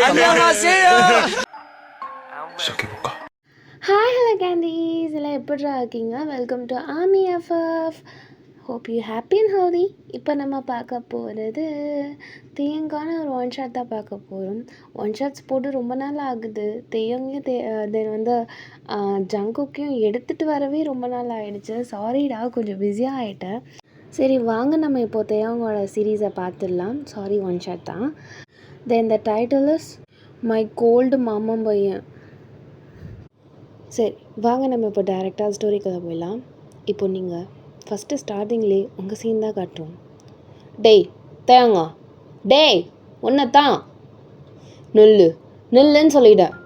Hi hello candies எல்லாம் எப்படிடா இருக்கீங்க? Welcome to army FF. Hope you happy and healthy. இப்போ நம்ம பார்க்க போகிறது தேயங்கான ஒரு ஒன் ஷாட் தான் பார்க்க போகிறோம். ஒன் ஷாட்ஸ் போட்டு ரொம்ப நாள் ஆகுது. தென் வந்து ஜங்குக்கையும் எடுத்துகிட்டு வரவே ரொம்ப நாள் ஆகிடுச்சு. சாரிடா, கொஞ்சம் பிஸியாக ஆகிட்டேன். சரி வாங்க நம்ம இப்போது தேயங்கோட சீரீஸை பார்த்துடலாம். சாரி, ஒன் ஷாட் தான். Then the title is my gold மாமன் பையன். சரி வாங்க நம்ம இப்போ டைரெக்டாக ஸ்டோரிக்குள்ளே போயிடலாம். இப்போ நீங்கள் ஃபஸ்ட்டு ஸ்டார்டிங்லேயே உங்கள் சீன் தான் காட்டுறோம். டேய் தேங்க, டேய் ஒன்றைத்தான் நெல்லு நெல்லுன்னு சொல்லிட்டேன்.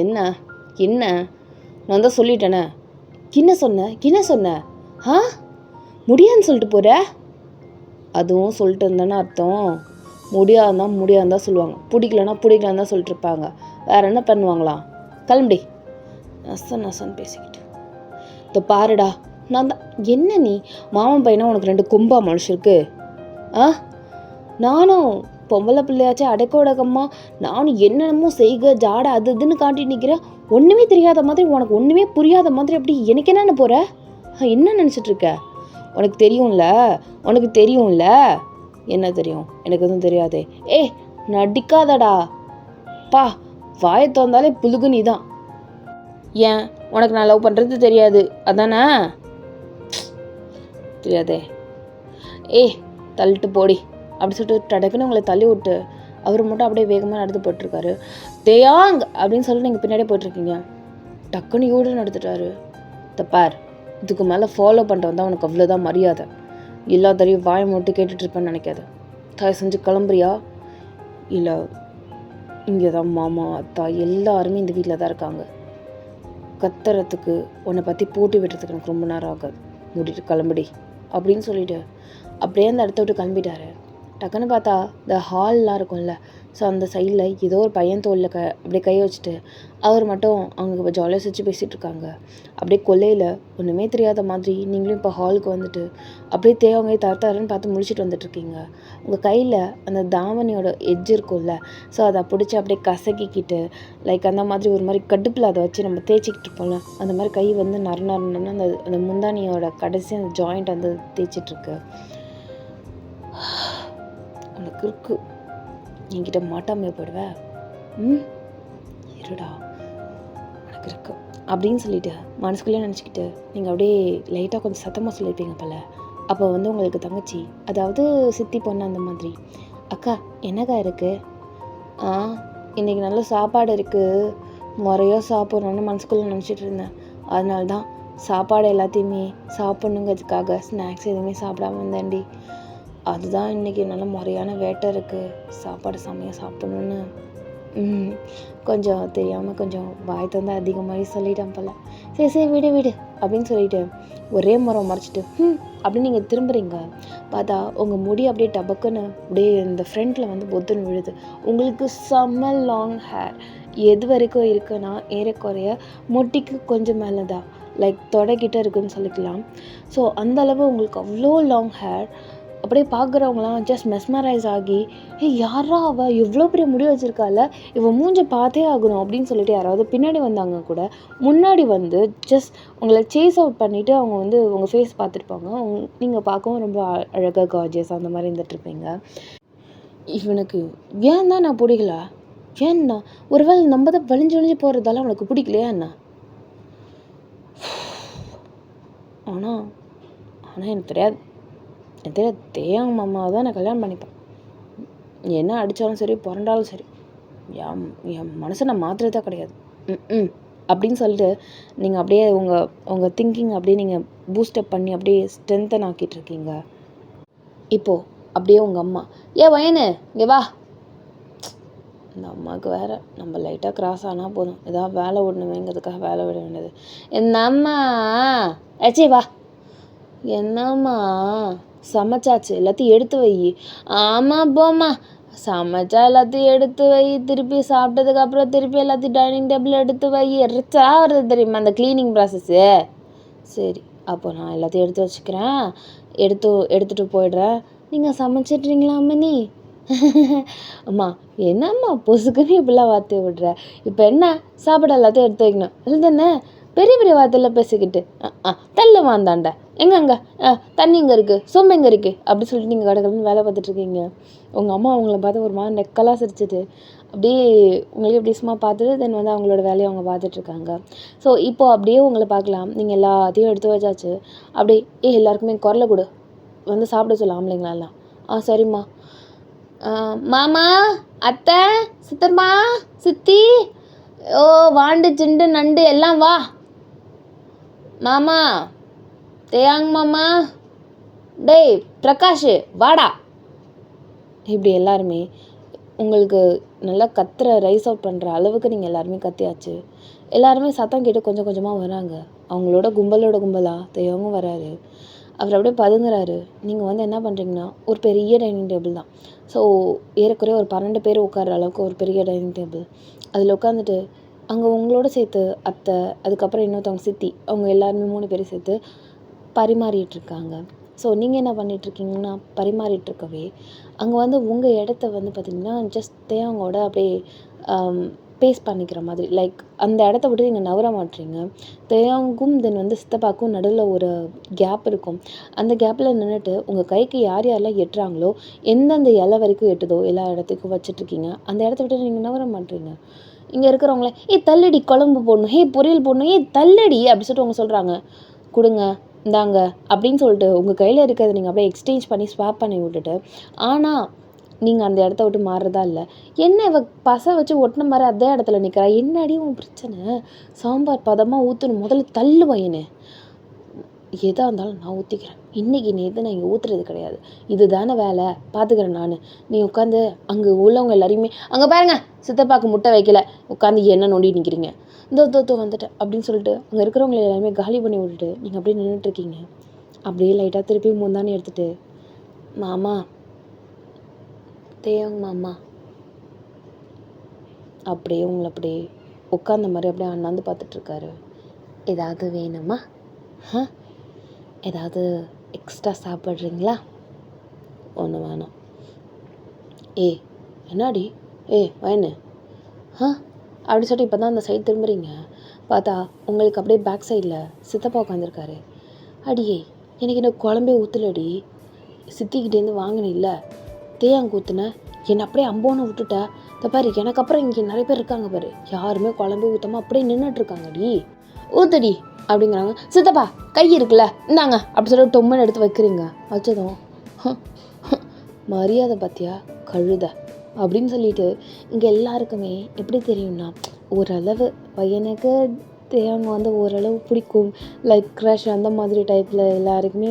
என்ன என்ன நான் தான் சொல்லிட்டேனே. என்ன சொன்ன ஆ முடியாதுன்னு சொல்லிட்டு போகிற. அதுவும் சொல்லிட்டு இருந்தேன்னு அர்த்தம். முடியாதுதான் சொல்லுவாங்க, பிடிக்கலன்னா தான் சொல்லிட்டு இருப்பாங்க. வேறு என்ன பண்ணுவாங்களாம்? கிளம்பி நசன்னு பேசிக்கிட்டு இந்த பாருடா. நான் தான் என்ன நீ மாமன் பையனா உனக்கு 2 கொம்பா மனுஷருக்கு? நானும் பொம்பளை பிள்ளையாச்சே அடக்க உடக்கம்மா, நானும் என்னென்னமோ செய்க ஜாடை அது இதுன்னு காட்டிட்டு நிற்கிறேன். ஒன்றுமே தெரியாத மாதிரி, உனக்கு ஒன்றுமே புரியாத மாதிரி. அப்படி எனக்கு என்னென்ன போகிற? என்ன நினச்சிட்டு இருக்க? உனக்கு தெரியும்ல. என்ன தெரியும்? எனக்கு எதுவும் தெரியாதே. நடிக்காதடா பா. வாயை திறந்தாலே புழுகு நீ தான். ஏன் உனக்கு நான் லவ் பண்ணுறது தெரியாது அதானே? தெரியாதே. தள்ளிட்டு போடி அப்படி சொல்லிட்டு டடக்குன்னு உங்களை தள்ளி விட்டு அவர் மட்டும் அப்படியே வேகமாக நடந்து போட்டிருக்காரு. தேயாங் அப்படின்னு சொல்லிட்டு நீங்கள் பின்னாடியே போயிட்டுருக்கீங்க. டக்குன்னு யூடன் எடுத்துட்டாரு. பார், இதுக்கு மேலே ஃபாலோ பண்ணிட்டு வந்தால் உனக்கு அவ்வளோதான் மரியாதை. எல்லாத்தையும் வாயை மட்டும் கேட்டுட்ருப்பேன்னு நினைக்காது. தயவு செஞ்சு கிளம்புறியா? இல்லை, இங்கே தான் மாமா அத்தா எல்லாருமே இந்த வீட்டில் தான் இருக்காங்க. கத்துறதுக்கு உன்னை பற்றி போட்டி விடுறதுக்கு எனக்கு ரொம்ப நேரம் ஆகாது. மூடிட்டு கிளம்புடி அப்படின்னு சொல்லிட்டு அப்படியே அந்த இடத்த விட்டு கிளம்பிட்டாரு. டக்குன்னு பார்த்தா இந்த ஹால்லாம் இருக்கும்ல, ஸோ அந்த சைடில் ஏதோ ஒரு பையன் தோளில் அப்படியே கை வச்சுட்டு அவர் மட்டும் அவங்க ஜாலியாக சுற்றி பேசிகிட்டு இருக்காங்க. அப்படியே கொல்லையில் ஒன்றுமே தெரியாத மாதிரி நீங்களும் இப்போ ஹாலுக்கு வந்துட்டு அப்படியே தேவங்க தரத்தாருன்னு பார்த்து முடிச்சுட்டு வந்துட்டுருக்கீங்க. உங்கள் கையில் அந்த தாவணியோட எட்ஜ் இருக்கும்ல, ஸோ அதை பிடிச்சி அப்படியே கசக்கிக்கிட்டு லைக் அந்த மாதிரி ஒரு மாதிரி கடுப்பில் அதை வச்சு நம்ம தேய்ச்சிக்கிட்டு இருப்போம்ல, அந்த மாதிரி கை வந்து நறுன்னு அந்த முந்தானியோட கடைசி அந்த ஜாயிண்ட் வந்து தேய்ச்சிட்ருக்கு. உனக்கு இருக்கு, என்கிட்ட மாட்டாமே போயிடுவேன். இருடா உனக்கு இருக்கு அப்படின்னு சொல்லிட்டு மனசுக்குள்ளே நினச்சிக்கிட்டு நீங்கள் அப்படியே லைட்டாக கொஞ்சம் சத்தமாக சொல்லியிருப்பீங்க போல. அப்போ வந்து உங்களுக்கு தங்கச்சி, அதாவது சித்தி பொண்ணு அந்த மாதிரி, அக்கா என்னக்கா இருக்குது? இன்றைக்கி நல்ல சாப்பாடு இருக்குது, முறையாக சாப்பிட்றோன்னு மனசுக்குள்ளே நினச்சிட்டு இருந்தேன். அதனால தான் சாப்பாடு எல்லாத்தையுமே சாப்பிட்ணுங்கிறதுக்காக ஸ்நாக்ஸ் எதுவுமே சாப்பிடாம இருந்தேன்டி. அதுதான் இன்றைக்கி நல்ல முறையான வேட்டை இருக்குது, சாப்பாடு செம்மையாக சாப்பிடணுன்னு. கொஞ்சம் தெரியாமல் கொஞ்சம் வாய் தந்து அதிகமாகவே சொல்லிட்டேன் போல. சரி விடு அப்படின்னு சொல்லிட்டு ஒரே முறை மறைச்சிட்டு அப்படின்னு நீங்கள் திரும்புகிறீங்க. பார்த்தா உங்கள் முடி அப்படியே டபக்குன்னு அப்படியே இந்த ஃப்ரண்ட்டில் வந்து பொத்துன்னு விழுது. உங்களுக்கு செம்ம லாங் ஹேர். எது வரைக்கும் இருக்குன்னா ஏறக்குறைய முட்டிக்கு கொஞ்சம் மேலே தான், லைக் தொடக்கிட்ட இருக்குன்னு சொல்லிக்கலாம். ஸோ அந்தளவு உங்களுக்கு அவ்வளோ லாங் ஹேர். அப்படியே பார்க்குறவங்களாம் ஜஸ்ட் மெஸ்மரைஸ் ஆகி, யாரா அவள் எவ்வளோ பெரிய முடி வச்சுருக்கால, இவன் மூஞ்ச பார்த்தே ஆகணும் அப்படின்னு சொல்லிட்டு யாராவது பின்னாடி வந்தாங்க கூட முன்னாடி வந்து ஜஸ்ட் உங்களை சேஸ் அவுட் பண்ணிவிட்டு அவங்க வந்து உங்கள் ஃபேஸ் பார்த்துருப்பாங்க. நீங்கள் பார்க்கவும் ரொம்ப அழகாக கார்ஜியஸ் அந்த மாதிரி இருந்துகிட்ருப்பீங்க. இவனுக்கு ஏன் தான் நான் பிடிக்கல? ஏன்னா ஒருவேளை நம்ம தான் வலிஞ்சு போகிறதால அவனுக்கு பிடிக்கலையா என்ன? ஆனால் எனக்கு தெரியாது. தேயாங்க மாமாவை தான் நான் கல்யாணம் பண்ணிப்பேன். என்ன அடித்தாலும் சரி, புரண்டாலும் சரி, என் மனசை நான் மாற்றுறதா கிடையாது அப்படின்னு சொல்லிட்டு நீங்கள் அப்படியே உங்கள் திங்கிங் அப்படியே நீங்கள் பூஸ்டப் பண்ணி அப்படியே ஸ்ட்ரென்தன் ஆக்கிட்டு இருக்கீங்க. இப்போது அப்படியே உங்கள் அம்மா, வயனு இங்கே வா. இந்த அம்மாவுக்கு வேறு நம்ம லைட்டாக கிராஸ் ஆனால் போதும், ஏதாவது வேலை விடணுமேங்கிறதுக்காக வேலை விட வேண்டியது. என்னம்மா வா. என்னம்மா சமைச்சாச்சு, எல்லாத்தையும் எடுத்து வை. ஆமாம் போம்மா, சமைச்சா எல்லாத்தையும் எடுத்து வை, திருப்பி சாப்பிட்டதுக்கப்புறம் திருப்பி எல்லாத்தையும் டைனிங் டேபிள் எடுத்து வை. எரிச்சா வருது தெரியுமா அந்த க்ளீனிங் ப்ராசஸ்ஸு. சரி அப்போ நான் எல்லாத்தையும் எடுத்து வச்சுக்கிறேன், எடுத்துகிட்டு போயிடுறேன். நீங்கள் சமைச்சிட்றீங்களா அம்மனி? அம்மா என்னம்மா பொசுக்குன்னு இப்படிலாம் வார்த்தையை விடுற? இப்போ என்ன சாப்பாடு எல்லாத்தையும் எடுத்து வைக்கணும் அது தானே? பெரிய பெரிய வார்த்தையில் பேசிக்கிட்டு தள்ள வாந்தாண்ட எங்கங்க தண்ணி இங்கே இருக்குது, சொம்பு எங்கே இருக்குது அப்படி சொல்லிட்டு நீங்கள் கடற்கடன்னு வேலை பார்த்துட்ருக்கீங்க. உங்கள் அம்மா அவங்கள பார்த்து ஒரு மாதிரி நெக்கலாக சிரிச்சிட்டு அப்படியே உங்களே அப்படி சும்மா பார்த்துட்டு தென் வந்து அவங்களோட வேலையை அவங்க பார்த்துட்ருக்காங்க. ஸோ இப்போது அப்படியே உங்களை பார்க்கலாம். நீங்கள் எல்லாத்தையும் எடுத்து வச்சாச்சு. அப்படியே எல்லாருக்குமே குரலை கொடு, வந்து சாப்பிட சொல்ல ஆம்பளைங்களெல்லாம். சரிம்மா. மாமா, அத்தை, சித்தம்மா, சித்தி, ஓ வாண்டு சிண்டு நண்டு எல்லாம் வா. மாமா, தேயாங் மாமா, டேய் பிரகாஷ் வாடா. இப்படி எல்லாருமே உங்களுக்கு நல்லா கத்துற ரைஸ் அவுட் பண்ணுற அளவுக்கு நீங்கள் எல்லாருமே கத்தியாச்சு. எல்லாருமே சத்தம் கேட்டு கொஞ்சம் கொஞ்சமாக வராங்க. அவங்களோட கும்பலாக தேவங்க வராரு. அவர் அப்படியே பதுங்குறாரு. நீங்கள் வந்து என்ன பண்ணுறீங்கன்னா, ஒரு பெரிய டைனிங் டேபிள் தான். ஸோ ஏறக்குறைய ஒரு 12 பேர் உட்கார்ற அளவுக்கு ஒரு பெரிய டைனிங் டேபிள். அதில் உட்காந்துட்டு அங்கே உங்களோட சேர்த்து அத்தை, அதுக்கப்புறம் இன்னொருத்தவங்க சித்தி, அவங்க எல்லாருமே 3 பேரும் சேர்த்து பரிமாறிட்டுருக்காங்க. ஸோ நீங்கள் என்ன பண்ணிகிட்ருக்கீங்கன்னா, பரிமாறிட்டுருக்கவே அங்கே வந்து உங்கள் இடத்த வந்து பார்த்திங்கன்னா ஜஸ்ட் தேவங்களோட அப்படியே பேஸ் பண்ணிக்கிற மாதிரி, லைக் அந்த இடத்த விட்டு நீங்கள் நவர மாட்டீங்க. தேயாங்கும் தென் வந்து சித்தப்பாக்கும் நடுவில் ஒரு கேப் இருக்கும். அந்த கேப்பில் நின்றுட்டு உங்கள் கைக்கு யார் யாரெல்லாம் எட்டுறாங்களோ, எந்தெந்த இலை வரைக்கும் எட்டுதோ எல்லா இடத்துக்கும் வச்சுட்ருக்கீங்க. அந்த இடத்த விட்டு நீங்கள் நவர மாட்டீங்க. இங்கே இருக்கிறவங்கள தள்ளுடி குழம்பு போடணும், பொரியல் போடணும், தள்ளுடி அப்படி சொல்லிட்டு அவங்க சொல்கிறாங்க. கொடுங்க, இந்தாங்க அப்படின்னு சொல்லிட்டு உங்கள் கையில் இருக்கிறத நீங்கள் அப்படியே எக்ஸ்சேஞ்ச் பண்ணி ஸ்வாப் பண்ணி விட்டுட்டு, ஆனால் நீங்கள் அந்த இடத்த விட்டு மாறுறதா இல்லை. என்ன இவ பசை வச்சு ஒட்டின மாதிரி அதே இடத்துல நிற்கிறா, என்னடி உன் பிரச்சனை? சாம்பார் பதமாக ஊற்றணும், முதல்ல தள்ளு வையனு. எதாக இருந்தாலும் நான் ஊற்றிக்கிறேன், இன்றைக்கி நேற்று நான் இங்கே ஊற்றுறது கிடையாது, இது தானே வேலை, பார்த்துக்கிறேன் நான். நீ உட்காந்து அங்கே உள்ளவங்க எல்லாரையுமே அங்கே பாருங்க, சித்தப்பாக்கு முட்டை வைக்கல, உட்காந்து என்ன நோண்டி நிற்கிறீங்க, தோ வந்துட்டேன் அப்படின்னு சொல்லிட்டு அங்கே இருக்கிறவங்களை எல்லாருமே காலி பண்ணி விட்டுட்டு நீங்கள் அப்படியே நின்றுட்டுருக்கீங்க. அப்படியே லைட்டாக திருப்பி முந்தானே எடுத்துகிட்டு, மாமா, தேவங்க மாமா அப்படியே உங்களை அப்படியே உட்காந்த மாதிரி அப்படியே அண்ணாந்து பார்த்துட்ருக்காரு. ஏதாவது வேணுமா? ஏதாவது எக்ஸ்ட்ரா சாப்பிட்றீங்களா? ஒன்று வேணாம். என்னாடி வேணு அப்படி சொல்லிட்டு இப்போ தான் அந்த சைடு திரும்புறீங்க. பார்த்தா உங்களுக்கு அப்படியே பேக் சைடில் சித்தப்பா உட்காந்துருக்காரு. அடியே எனக்கு என்ன குழம்பே ஊற்றலடி, சித்திக்கிட்டேருந்து வாங்கினேன் இல்லை தேயாங்க ஊற்றுன, என்னை அப்படியே அம்போன்னு விட்டுட்டா. இந்த பாரு, எனக்கு அப்புறம் இங்கே நிறைய பேர் இருக்காங்க பாரு, யாருமே குழம்பு ஊற்றாமல் அப்படியே நின்றுட்டுருக்காங்கடி, ஊற்றுடி அப்படிங்கிறாங்க. சித்தப்பா கை இருக்குல்ல, இந்தாங்க அப்படி சொல்லிட்டு டொம்மன் எடுத்து வைக்கிறீங்க. வச்சதும் மரியாதை பார்த்தியா கழுத அப்படின்னு சொல்லிட்டு இங்கே எல்லாருக்குமே எப்படி தெரியும்னா, ஓரளவு பையனுக்கு தேவங்க வந்து ஓரளவு பிடிக்கும், லைக் க்ரஷ் அந்த மாதிரி டைப்பில் எல்லாருக்குமே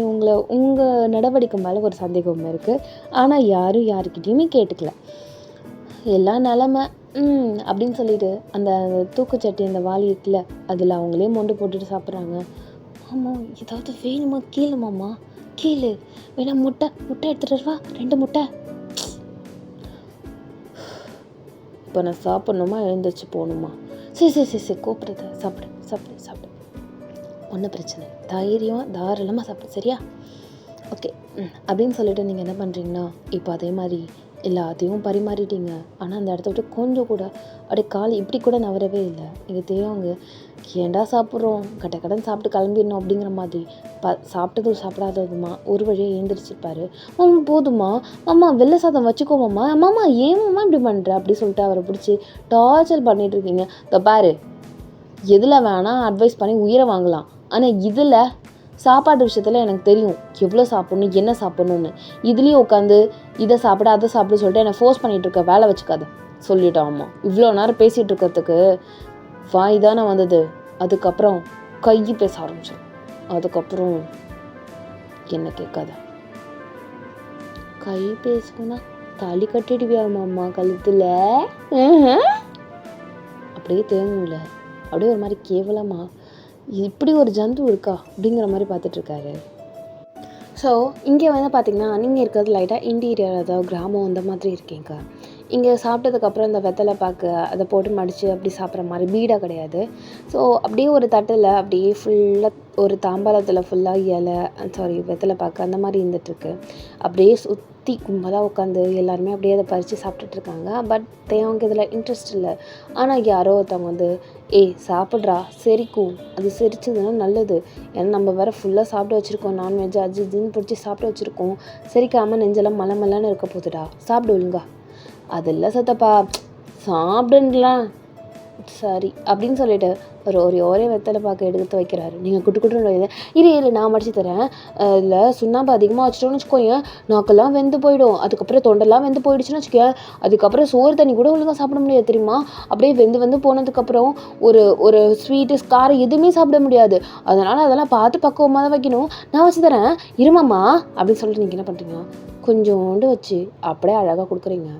உங்கள் நடவடிக்கை மேலே ஒரு சந்தேகம் இருக்குது. ஆனால் யாரும் யாருக்கிட்டேயுமே கேட்டுக்கல. எல்லா நிலமை அப்படின்னு சொல்லிட்டு அந்த தூக்குச்சட்டி அந்த வாளி இருக்குல்ல, அதில் அவங்களே மொண்டு போட்டுட்டு சாப்பிட்றாங்க. ஆமாம், ஏதாவது வேணுமா கீழே கீழே வேணா, முட்டை எடுத்துகிட்டு வா, 2 முட்டை. இப்போ நான் சாப்பிட்ணுமா எழுந்திரிச்சு போகணுமா? சரி கூப்பிடுறத சாப்பிடு, ஒன்றும் பிரச்சனை, தைரியமாக தாராளமாக சாப்பிடு, சரியா? ஓகே அப்படின்னு சொல்லிட்டு நீங்கள் என்ன பண்ணுறீங்கன்னா, இப்போ அதே மாதிரி எல்லாத்தையும் பரிமாறிட்டீங்க. ஆனால் அந்த இடத்த விட்டு கொஞ்சம் கூட அப்படியே கால் இப்படி கூட நவரவே இல்லை. நீங்கள் தேவங்க ஏண்டா சாப்பிட்றோம், கடன் சாப்பிட்டு கிளம்பிடணும் அப்படிங்கிற மாதிரி சாப்பிட்டதும் சாப்பிடாததுமா ஒரு வழியாக எழுந்திரிச்சிருப்பாரு. போதுமா மாமா, வெள்ளை சாதம் வச்சுக்கோமாம்மா, மாமா ஏமாம்மா இப்படி பண்ணுற அப்படி சொல்லிட்டு அவரை பிடிச்சி டார்ச்சர் பண்ணிட்டு இருக்கீங்க. இந்த பாரு, எதில் வேணால் அட்வைஸ் பண்ணி உயிரை வாங்கலாம், ஆனால் இதில் சாப்பாட்டு விஷயத்தில் எனக்கு தெரியும் எவ்வளோ சாப்பிட்ணும், என்ன சாப்பிட்ணுன்னு. இதுலேயும் உட்காந்து இதை சாப்பிட அதை சாப்பிட சொல்லிட்டு என்னை ஃபோர்ஸ் பண்ணிகிட்டு இருக்க, வேலை வச்சுக்காத சொல்லிட்டோம். அம்மா இவ்வளோ நேரம் பேசிகிட்டு இருக்கிறதுக்கு வாய் தானே வந்தது, அதுக்கப்புறம் கை பேச ஆரம்பிச்சோம், அதுக்கப்புறம் என்ன கேட்காத. கை பேசணும்னா தாலி கட்டிடுவியாமாம்மா கழுத்தில், அப்படியே தேங்கல, அப்படியே ஒரு மாதிரி கேவலமாக இப்படி ஒரு ஜந்து இருக்கா அப்படிங்கிற மாதிரி பார்த்துட்ருக்காரு. ஸோ இங்கே வந்து பார்த்திங்கன்னா நீங்கள் இருக்கிறது லைட்டாக இன்டீரியர், அதாவது கிராமம் அந்த மாதிரி இருக்கீங்க. இங்கே சாப்பிட்டதுக்கப்புறம் இந்த வெத்தலை பாக்கு அதை போட்டு மடித்து அப்படி சாப்பிட்ற மாதிரி பீடாக கிடையாது. ஸோ அப்படியே ஒரு தட்டில் அப்படியே ஃபுல்லாக ஒரு தாம்பாளத்தில் ஃபுல்லாக வெத்தலை பாக்கு அந்த மாதிரி இருந்துகிட்ருக்கு. அப்படியே சுற்றி கும்பலாக உட்காந்து எல்லாருமே அப்படியே அதை பறித்து சாப்பிட்டுட்ருக்காங்க. பட் தேவனுக்கு இதில் இன்ட்ரெஸ்ட் இல்லை. ஆனால் யாரோ ஒருத்தவங்க வந்து ஏய் சாப்பிட்றா செரிக்கும், அது செரிச்சதுன்னா நல்லது, ஏன்னா நம்ம வேறு ஃபுல்லாக சாப்பிட்டு வச்சுருக்கோம், நான்வெஜ் அது இதுன்னு பிடிச்சி சாப்பிட்டு வச்சுருக்கோம், செரிக்காமல் நெஞ்செல்லாம் மலமல்லன்னு இருக்க போகுதுடா, சாப்பிடு ஒழுங்கா. அதெல்லாம் சத்தப்பா சாப்பிடுன்லாம் சரி அப்படின்னு சொல்லிட்டு ஒரே வெத்தலை பார்க்க எடுத்து வைக்கிறாரு. நீங்கள் குட்டு குட்டுன்னு இரு நான் மடிச்சு தரேன், இல்லை சுண்ணாம்பு அதிகமாக வச்சிட்டோன்னு வச்சுக்கோங்க, நாக்கெல்லாம் வெந்து போயிடும், அதுக்கப்புறம் தொண்டெல்லாம் வெந்து போயிடுச்சுன்னு வச்சுக்கோங்க, அதுக்கப்புறம் சோறு தண்ணி கூட ஒழுங்காக சாப்பிட முடியாது தெரியுமா, அப்படியே வெந்து போனதுக்கப்புறம் ஒரு ஸ்வீட்டு காரம் எதுவுமே சாப்பிட முடியாது, அதனால் அதெல்லாம் பார்த்து பக்குவமாக தான் வைக்கணும், நான் வச்சு தரேன் இருமாம்மா அப்படின்னு சொல்லிட்டு நீங்கள் என்ன பண்ணுறீங்க, கொஞ்சோண்டு வச்சு அப்படியே அழகாக கொடுக்குறீங்க.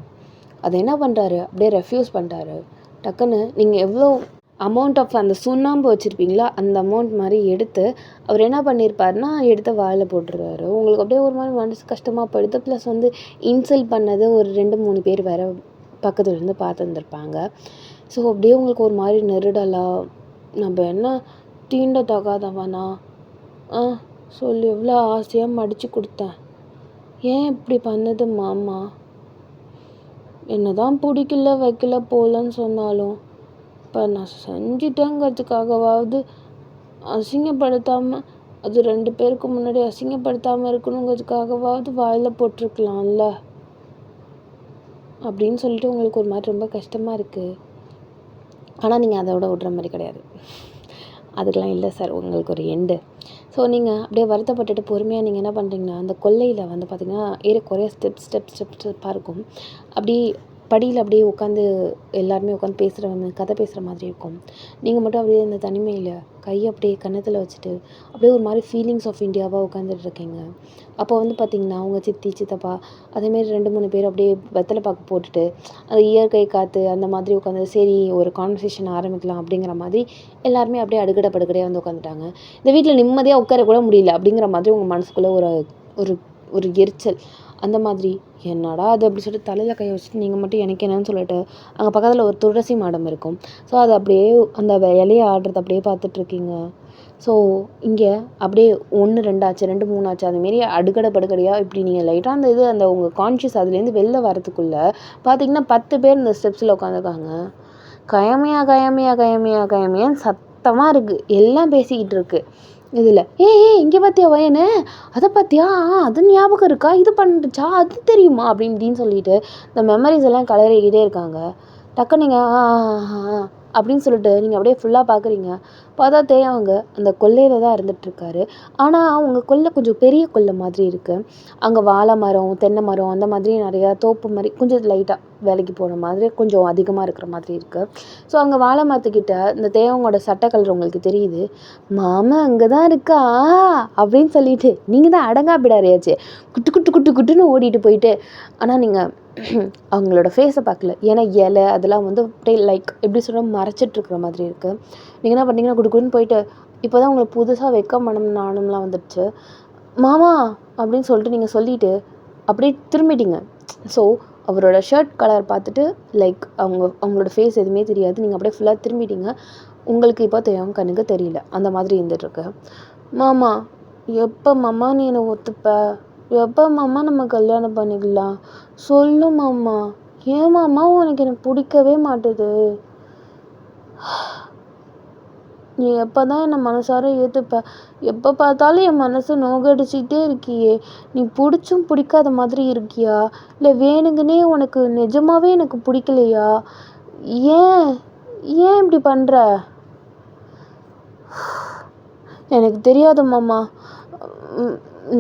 அதை என்ன பண்ணுறாரு, அப்படியே ரெஃப்யூஸ் பண்ணுறாரு. டக்குன்னு நீங்கள் எவ்வளோ அமௌண்ட் ஆஃப் அந்த சுண்ணாம்பு வச்சுருப்பீங்களா அந்த அமௌண்ட் மாதிரி எடுத்து அவர் என்ன பண்ணியிருப்பாருனா எடுத்து வாயில் போட்டுருவாரு. உங்களுக்கு அப்படியே ஒரு மாதிரி மனசு கஷ்டமாக போயிடுது. ப்ளஸ் வந்து இன்சல்ட் பண்ணது ஒரு 2-3 பேர் வேறு பக்கத்துலேருந்து பார்த்துருந்துருப்பாங்க. ஸோ அப்படியே உங்களுக்கு ஒரு மாதிரி நெருடலாக, நம்ம என்ன தீண்டத்தகாதவனா சொல்லி எவ்வளோ ஆசையாக மடித்து கொடுத்தேன், ஏன் இப்படி பண்ணது மாமா, என்ன தான் பிடிக்கல வைக்கல போகலன்னு சொன்னாலும் இப்போ நான் செஞ்சிட்டேங்கிறதுக்காகவாவது அசிங்கப்படுத்தாமல், அது 2 பேருக்கு முன்னாடி அசிங்கப்படுத்தாமல் இருக்கணுங்கிறதுக்காகவாவது வாயில் போட்டிருக்கலாம்ல அப்படின்னு சொல்லிட்டு உங்களுக்கு ஒரு மாதிரி ரொம்ப கஷ்டமாக இருக்குது. ஆனால் நீங்கள் அதோட விடுற மாதிரி கிடையாது, அதுக்கெலாம் இல்லை சார், உங்களுக்கு ஒரு எண்டு. ஸோ நீங்கள் அப்படியே வருத்தப்பட்டுட்டு பொறுமையாக நீங்கள் என்ன பண்ணுறீங்கன்னா, அந்த கொல்லையில் வந்து பார்த்திங்கன்னா ஏறக்குறைய ஸ்டெப்பாக இருக்கும். அப்படி படியில் அப்படியே உட்காந்து எல்லாருமே உட்காந்து கதை பேசுகிற மாதிரி இருக்கும். நீங்கள் மட்டும் அப்படியே அந்த தனிமையில் கையை அப்படியே கன்னத்தில் வச்சுட்டு அப்படியே ஒரு மாதிரி ஃபீலிங்ஸ் ஆஃப் இந்தியாவாக உட்காந்துட்ருக்கீங்க. அப்போ வந்து பார்த்திங்கன்னா அவங்க சித்தி சித்தப்பா அதேமாரி 2-3 பேர் அப்படியே வெத்தலை பாக்கு போட்டுட்டு அந்த இயற்கை காற்று அந்த மாதிரி உட்காந்து சரி ஒரு கான்வர்சேஷன் ஆரம்பிக்கலாம் அப்படிங்கிற மாதிரி எல்லாருமே அப்படியே படுக்கடையாக வந்து உட்காந்துட்டாங்க. இந்த வீட்டில் நிம்மதியாக உட்கார கூட முடியல அப்படிங்கிற மாதிரி உங்கள் மனசுக்குள்ளே ஒரு ஒரு எரிச்சல். அந்த மாதிரி என்னடா அது அப்படி சொல்லிட்டு தலையில் கையை வச்சுட்டு நீங்கள் மட்டும் எனக்கு என்னன்னு சொல்லிட்டு அங்கே பக்கத்தில் ஒரு துளசி மாடம் இருக்கும். ஸோ அது அப்படியே அந்த இலையை ஆடுறது அப்படியே பார்த்துட்ருக்கீங்க. ஸோ இங்கே அப்படியே 1 2 ஆச்சு, 2 3 ஆச்சு, அதுமாரி படுக்கடையாக இப்படி நீங்கள் லைட்டாக அந்த உங்கள் கான்ஷியஸ் அதுலேருந்து வெளில வரத்துக்குள்ளே பார்த்தீங்கன்னா 10 பேர் இந்த ஸ்டெப்ஸில் உட்காந்துருக்காங்க. கயமையான்னு சத்தமாக இருக்குது, எல்லாம் பேசிக்கிட்டு இருக்குது. இதில் இங்கே பார்த்தியா வயனு, அதை பார்த்தியா, அது ஞாபகம் இருக்கா, இது பண்ணுச்சா, அது தெரியுமா அப்படின்னு சொல்லிட்டு இந்த மெமரிஸ் எல்லாம் கலரிக்கிட்டே இருக்காங்க. டக்கு நீங்கள் அப்படின்னு சொல்லிட்டு நீங்கள் அப்படியே ஃபுல்லாக பார்க்குறீங்க. பார்த்தா அவங்க அந்த கொல்லையில் தான் இருந்துகிட்ருக்காரு. ஆனால் அவங்க கொல்லை கொஞ்சம் பெரிய கொல்லை மாதிரி இருக்குது. அங்கே வாழை மரம், தென்னை மரம் அந்த மாதிரி நிறையா தோப்பு மாதிரி கொஞ்சம் லைட்டாக வேலைக்கு போன மாதிரி கொஞ்சம் அதிகமாக இருக்கிற மாதிரி இருக்குது. ஸோ அங்கே வாழை மரத்துக்கிட்ட இந்த தேவங்களோட சட்டை கலர் உங்களுக்கு தெரியுது. மாமா அங்கே தான் இருக்கா அப்படின்னு சொல்லிட்டு நீங்கள் தான் அடங்கா பிடாரியாச்சு குட்டுன்னு ஓடிட்டு போயிட்டு, ஆனால் நீங்கள் அவங்களோட ஃபேஸை பார்க்கல, ஏன்னா இலை அதெல்லாம் வந்து அப்படியே லைக் எப்படி சொல்கிறோம் மறைச்சிட்ருக்குற மாதிரி இருக்குது. நீங்கள் என்ன பண்ணிங்கன்னா குடுக்குன்னு போயிட்டு இப்போ தான் உங்களுக்கு புதுசாக நாணம்லாம் வந்துடுச்சு மாமா அப்படின்னு சொல்லிட்டு நீங்கள் சொல்லிவிட்டு அப்படியே திரும்பிட்டீங்க. ஸோ அவரோட ஷர்ட் கலர் பார்த்துட்டு லைக் அவங்களோட ஃபேஸ் எதுவுமே தெரியாது, நீங்கள் அப்படியே ஃபுல்லாக திரும்பிட்டீங்க. உங்களுக்கு இப்போ தேவன் கண்ணுக்கு தெரியல, அந்த மாதிரி இருந்துகிட்ருக்கு. மாமா எப்போ மாமா நீ என்னை ஒத்துப்ப, எப்போ மாமா நம்ம கல்யாணம் பண்ணிக்கலாம் சொல்லு மாமா, ஏன் மாமா உனக்கு எனக்கு பிடிக்கவே மாட்டுது, நீ எப்போ தான் என்னை மனசார ஏற்றுப்ப, எப்போ பார்த்தாலும் என் மனசை நோகடிச்சிக்கிட்டே இருக்கியே, நீ பிடிச்சும் பிடிக்காத மாதிரி இருக்கியா, இல்லை வேணுங்கன்னே உனக்கு நிஜமாகவே எனக்கு பிடிக்கலையா, ஏன் ஏன் இப்படி பண்ணுற, எனக்கு தெரியாது மாமா,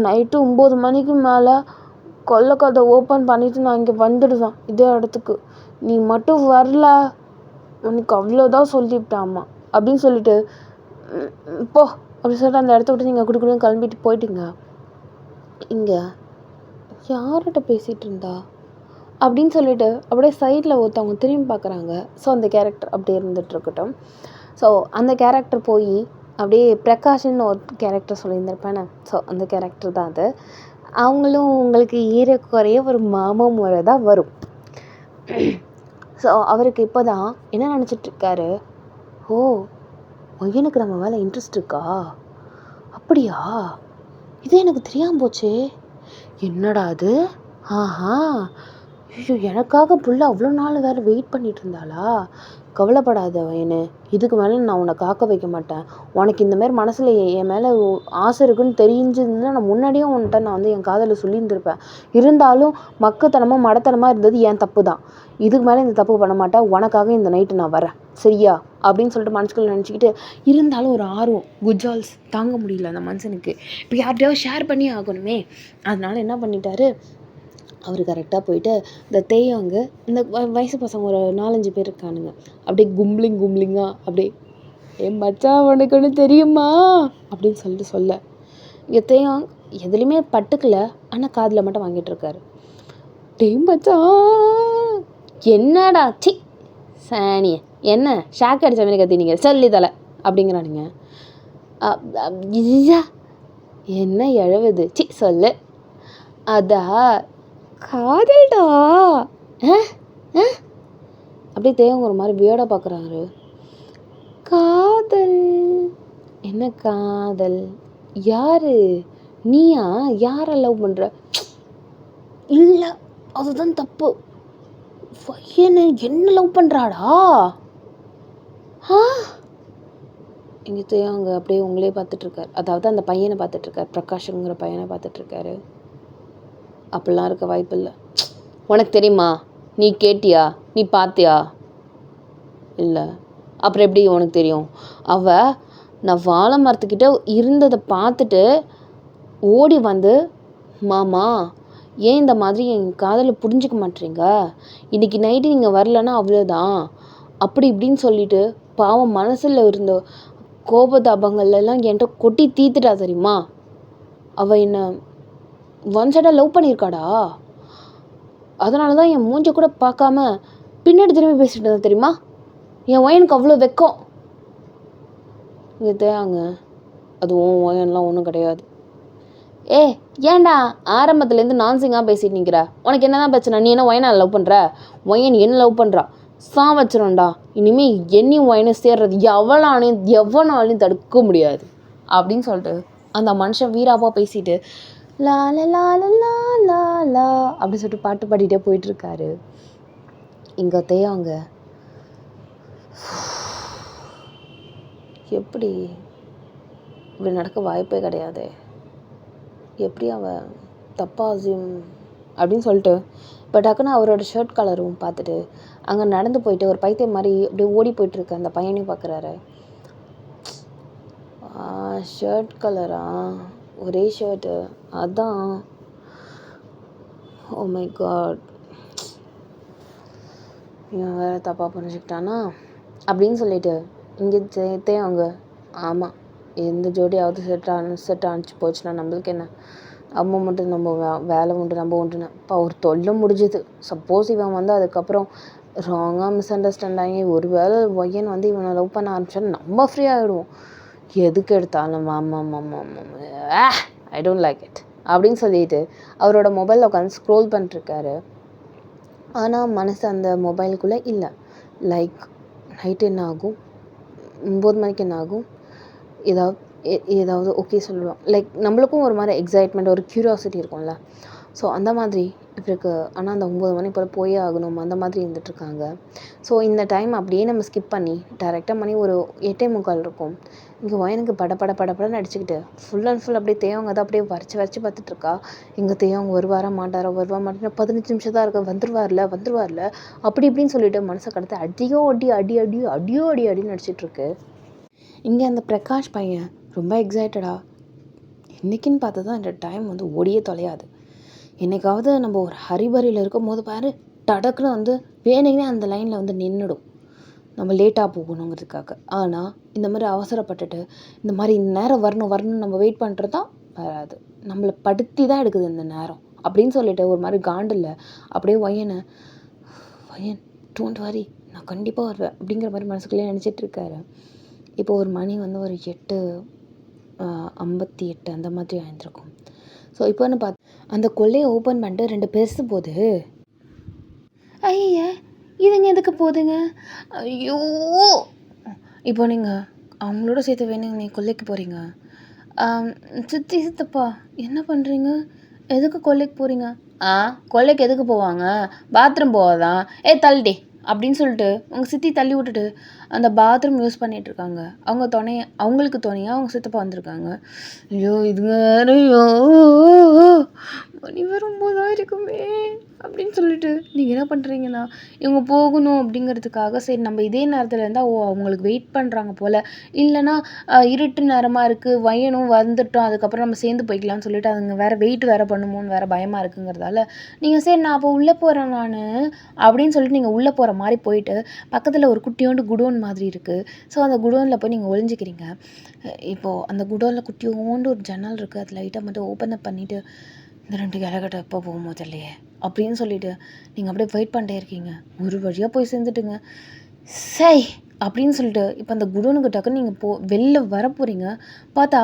நைட்டு 9 மணிக்கு மேலே கொல்லைக்கதை ஓப்பன் பண்ணிவிட்டு நான் இங்கே வந்துடுவேன் இதே இடத்துக்கு, நீ மட்டும் வரல உனக்கு அவ்வளோதான் சொல்லிவிட்டாம்மா அப்படின்னு சொல்லிட்டு போ அப்படி சொல்லிட்டு அந்த இடத்த விட்டு நீங்கள் குடுக்கணும் கிளம்பிட்டு போயிட்டீங்க. இங்கே யார்கிட்ட பேசிகிட்டு இருந்தா அப்படின்னு சொல்லிட்டு அப்படியே சைடில் ஒருத்தவங்க திரும்பி பார்க்குறாங்க. ஸோ அந்த கேரக்டர் அப்படியே இருந்துகிட்ருக்கட்டும். ஸோ அந்த கேரக்டர் போய் அப்படியே பிரகாஷ்ன்னு ஒரு கேரக்டர் சொல்லியிருந்திருப்பேனே, ஸோ அந்த கேரக்டர் தான் அது. அவங்களும் உங்களுக்கு ஏறக்குறைய ஒரு மாமா முறை தான் வரும். ஸோ அவருக்கு இப்போ தான் என்ன நினச்சிட்ருக்காரு, ஓ எனக்கு நம்ம மேலே இன்ட்ரெஸ்ட் இருக்கா, அப்படியா, இது எனக்கு தெரியாமல் போச்சே, என்னடா அது ஆஹா, ஐயோ எனக்காக புள்ள அவ்வளோ நாள் வேறு வெயிட் பண்ணிட்டு இருந்தாளா? கவலைப்படாத வயனு, இதுக்கு மேலே நான் உன்னை காக்க வைக்க மாட்டேன். உனக்கு இந்தமாரி மனசில் என் மேலே ஆசை இருக்குன்னு தெரிஞ்சிருந்தா நான் முன்னாடியே உன்கிட்ட நான் வந்து என் காதலை சொல்லியிருந்திருப்பேன். இருந்தாலும் மக்குத்தனமாக மடத்தனமாக இருந்தது என் தப்பு தான். இதுக்கு மேலே இந்த தப்பு பண்ண மாட்டேன். உனக்காக இந்த நைட்டு நான் வரேன் சரியா அப்படின்னு சொல்லிட்டு மனசுக்குள்ளே நினச்சிக்கிட்டு, இருந்தாலும் ஒரு ஆர்வம் குஜால்ஸ் தாங்க முடியல அந்த மனுஷனுக்கு. இப்போ யார்கிட்டயாவது ஷேர் பண்ணி ஆகணுமே. அதனால என்ன பண்ணிட்டாரு, அவர் கரெக்டாக போயிட்டு இந்த தேயாங்க இந்த வயசு பசங்க ஒரு 4-5 பேர் இருக்கானுங்க. அப்படியே கும்ளிங்காக அப்படியே என் மச்சான் உனக்கு ஒன்று தெரியுமா அப்படின்னு சொல்லிட்டு சொல்ல, இங்கே தேயாங் எதுலேயுமே பட்டுக்கல. ஆனால் காதில் மட்டும் வாங்கிட்டு இருக்காரு. டேய் மச்சான் என்னடா சி சாணிய என்ன ஷாக் அடிச்ச மாதிரி கத்தினீங்க சொல்லி தலை அப்படிங்கிறானுங்க. என்ன எழுவுது சி சொல்லு. அதா காதல்டா. அப்படியே தேவங்க ஒரு மாதிரி வியர்டாக பார்க்குறாரு. காதல் என்ன காதல்? யாரு நீயா? யாரை லவ் பண்ணுற? இல்லை அதுதான் தப்பு. என்ன லவ் பண்ணுறாடா? இங்கே தேவங்க அப்படியே உங்களே பார்த்துட்ருக்காரு. அதாவது அந்த பையனை பார்த்துட்ருக்காரு, பிரகாஷுங்கிற பையனை பார்த்துட்ருக்காரு. அப்படிலாம் இருக்க வாய்ப்பு இல்லை. உனக்கு தெரியுமா? நீ கேட்டியா? நீ பார்த்தியா? இல்லை. அப்புறம் எப்படி உனக்கு தெரியும்? நான் வாழை மரத்துக்கிட்ட இருந்ததை பார்த்துட்டு ஓடி வந்து, மாமா ஏன் இந்த மாதிரி என் காதலை புரிஞ்சிக்க மாட்டேறீங்க, இன்றைக்கி நைட்டு நீங்கள் வரலன்னா அவ்வளோதான் அப்படி இப்படின்னு சொல்லிட்டு பாவம் மனசில் இருந்த கோபதாபங்கள்லாம் என்கிட்ட கொட்டி தீத்துட்டா தெரியுமா? அவள் என்னை ஒன் சைடாக லவ் பண்ணியிருக்காடா. அதனால தான் என் மூஞ்சை கூட பார்க்காம பின்னாடி திரும்பி பேசிட்டு இருந்தா தெரியுமா? என் ஒயனுக்கு அவ்வளோ வெக்கம். இங்கே தேங்க அது ஒயன்லாம் ஒன்றும் கிடையாது. ஏன்டா ஆரம்பத்துலேருந்து நான்சிங்காக பேசிட்டு நிற்கிற? உனக்கு என்ன தான் பிரச்சனை? நீ என்ன ஒயனை லவ் பண்ணுற? ஒயன் என்ன லவ் பண்ணுறா? வச்சிரும்டா. இனிமேல் என்னையும் ஒயனை சேர்றது எவனாலையும் தடுக்க முடியாது அப்படின்னு சொல்லிட்டு அந்த மனுஷன் வீராப்பாக பேசிட்டு லா லா லா லா லா லா அப்படின்னு சொல்லிட்டு பாட்டு பாடிட்டே போயிட்டுருக்காரு. இங்கே தேயாங்க எப்படி இப்படி நடக்க வாய்ப்பே கிடையாது. எப்படி அவன் தப்பாக அசியூம் அப்படின்னு சொல்லிட்டு இப்போ டக்குன்னு அவரோட ஷர்ட் கலரும் பார்த்துட்டு அங்கே நடந்து போயிட்டு ஒரு பைத்தியம் மாதிரி அப்படியே ஓடி போயிட்டுருக்க அந்த பையனையும் பார்க்குறாரு. ஷர்ட் கலரா? ஒரே ஷர்ட்டு அதான். ஓ மை காட், இவன் வேறு தப்பாக புரிஞ்சுக்கிட்டானா அப்படின்னு சொல்லிட்டு இங்கே தேங்க ஆமாம் எந்த ஜோடியாவது செட் ஆனிச்சு போச்சுன்னா நம்மளுக்கு என்ன, நம்ம மட்டும் நம்ம வேலை உண்டு நம்ம உண்டுன்னு இப்போ ஒரு தொல்லை முடிஞ்சுது. சப்போஸ் இவன் வந்து அதுக்கப்புறம் ராங்காக மிஸ் அண்டர்ஸ்டாண்ட் ஆகி ஒரு வேளை ஒய்யன் வந்து இவனை லவ் பண்ண ஆரம்பிச்சாலும் நம்ம ஃப்ரீ ஆகிடுவோம். எதுக்கு எடுத்தாலும் ஐ டோன்ட் லைக் இட் அப்படின்னு சொல்லிட்டு அவரோட மொபைலில் உட்காந்து ஸ்க்ரோல் பண்ணிட்டுருக்காரு. ஆனால் மனசு அந்த மொபைலுக்குள்ளே இல்லை. லைக் நைட்டு என்ன ஆகும், 9 மணிக்கு என்ன ஆகும், ஏதாவது ஓகே சொல்லுவோம். லைக் நம்மளுக்கும் ஒரு மாதிரி எக்ஸைட்மெண்ட் ஒரு க்யூரியாசிட்டி இருக்கும்ல. ஸோ அந்த மாதிரி இப்போ இருக்குது. ஆனால் அந்த 9 மணி போல் போயே ஆகணும் அந்த மாதிரி இருந்துகிட்ருக்காங்க. ஸோ இந்த டைம் அப்படியே நம்ம ஸ்கிப் பண்ணி டேரெக்டாக மணி ஒரு 8:45 இருக்கும். இங்கே ஒயனுக்கு படப்படன்னு அடிச்சுக்கிட்டு ஃபுல் அண்ட் ஃபுல் அப்படியே தேவங்க தான் அப்படியே வரைச்சி பார்த்துட்ருக்கா. இங்கே தேவங்க வருவாரா மாட்டாரா 15 நிமிஷம் தான் இருக்குது, வந்துருவார்ல அப்படி இப்படின்னு சொல்லிட்டு மனசை கடத்து அடின்னு அடிச்சிட்ருக்கு. இங்கே அந்த பிரகாஷ் பையன் ரொம்ப எக்ஸைட்டடா. இன்றைக்கின்னு பார்த்து தான் இந்த டைம் வந்து ஓடியே தொலையாது. என்றைக்காவது நம்ம ஒரு ஹரிபரியில் இருக்கும் போது பாரு டடக்குன்னு வந்து வேணுங்கனே அந்த லைனில் வந்து நின்றுடும் நம்ம லேட்டாக போகணுங்கிறதுக்காக. ஆனால் இந்த மாதிரி அவசரப்பட்டுட்டு இந்த மாதிரி இந்த நேரம் வரணும்னு நம்ம வெயிட் பண்ணுறது தான் வராது. நம்மளை படுத்தி தான் எடுக்குது இந்த நேரம் அப்படின்னு சொல்லிட்டு ஒரு மாதிரி காண்டில் அப்படியே ஒயன் டோன்ட் வரி நான் கண்டிப்பாக வருவேன் அப்படிங்கிற மாதிரி மனசுக்குள்ளேயே நினச்சிட்ருக்காரு. இப்போ ஒரு மணி வந்து ஒரு 8:58 அந்த மாதிரி ஆயிருந்திருக்கும். ஸோ இப்போன்னு பார்த்து அந்த கொள்ளையை ஓப்பன் பண்ணிட்டு 2 பெருசு போகுது. ஐயா இதுங்க எதுக்கு போகுதுங்க? ஐயோ இப்போ நீங்கள் அவங்களோட சேர்த்து வேணுங்க நீ கொள்ளைக்கு போகிறீங்க. சித்தப்பா என்ன பண்ணுறீங்க? எதுக்கு கொள்ளைக்கு போகிறீங்க? ஆ கொல்லைக்கு எதுக்கு போவாங்க? பாத்ரூம் போவாதான். தள்ளுடி அப்படின்னு சொல்லிட்டு உங்கள் சித்தி தள்ளி விட்டுட்டு அந்த பாத்ரூம் யூஸ் பண்ணிட்டு இருக்காங்க. அவங்களுக்கு துணையா அவங்க சித்தப்பா வந்திருக்காங்க. ஐயோ இது வேற, ஐயோ மணி வேற 9 இருக்குமே அப்படின்னு சொல்லிட்டு நீங்கள் என்ன பண்ணுறீங்கன்னா, இவங்க போகணும் அப்படிங்கிறதுக்காக சரி நம்ம இதே நேரத்தில் இருந்தால் அவங்களுக்கு வெயிட் பண்ணுறாங்க போல், இல்லைன்னா இருட்டு நேரமாக இருக்குது வையணும் வந்துட்டோம் அதுக்கப்புறம் நம்ம சேர்ந்து போய்க்கலாம்னு சொல்லிட்டு அதுங்க வேறு வெயிட் வேறு பண்ணுமோன்னு வேறு பயமாக இருக்குங்கிறதால நீங்கள் சரி நான் அப்போ உள்ளே போகிறேன் நான் அப்படின்னு சொல்லிட்டு நீங்கள் உள்ளே போகிற மாதிரி போயிட்டு பக்கத்தில் ஒரு குட்டியோண்டு குடோன் மாதிரி இருக்குது. ஸோ அந்த குடோனில் போய் நீங்கள் ஒளிஞ்சிக்கிறீங்க. இப்போது அந்த குடோனில் குட்டியோண்டு ஒரு ஜன்னல் இருக்குது. அது லைட்டாக மட்டும் ஓப்பன் அப் பண்ணிவிட்டு இந்த 2 கிழக்கட்டை எப்போ போகுமோ தெரியலையே அப்படின்னு சொல்லிட்டு நீங்கள் அப்படியே வெயிட் பண்ணிட்டே இருக்கீங்க. ஒரு வழியாக போய் சேர்ந்துட்டுங்க. சை அப்படின்னு சொல்லிட்டு இப்போ அந்த குடோனுக்கு டக்குன்னு நீங்கள் வெளில வர போகிறீங்க. பார்த்தா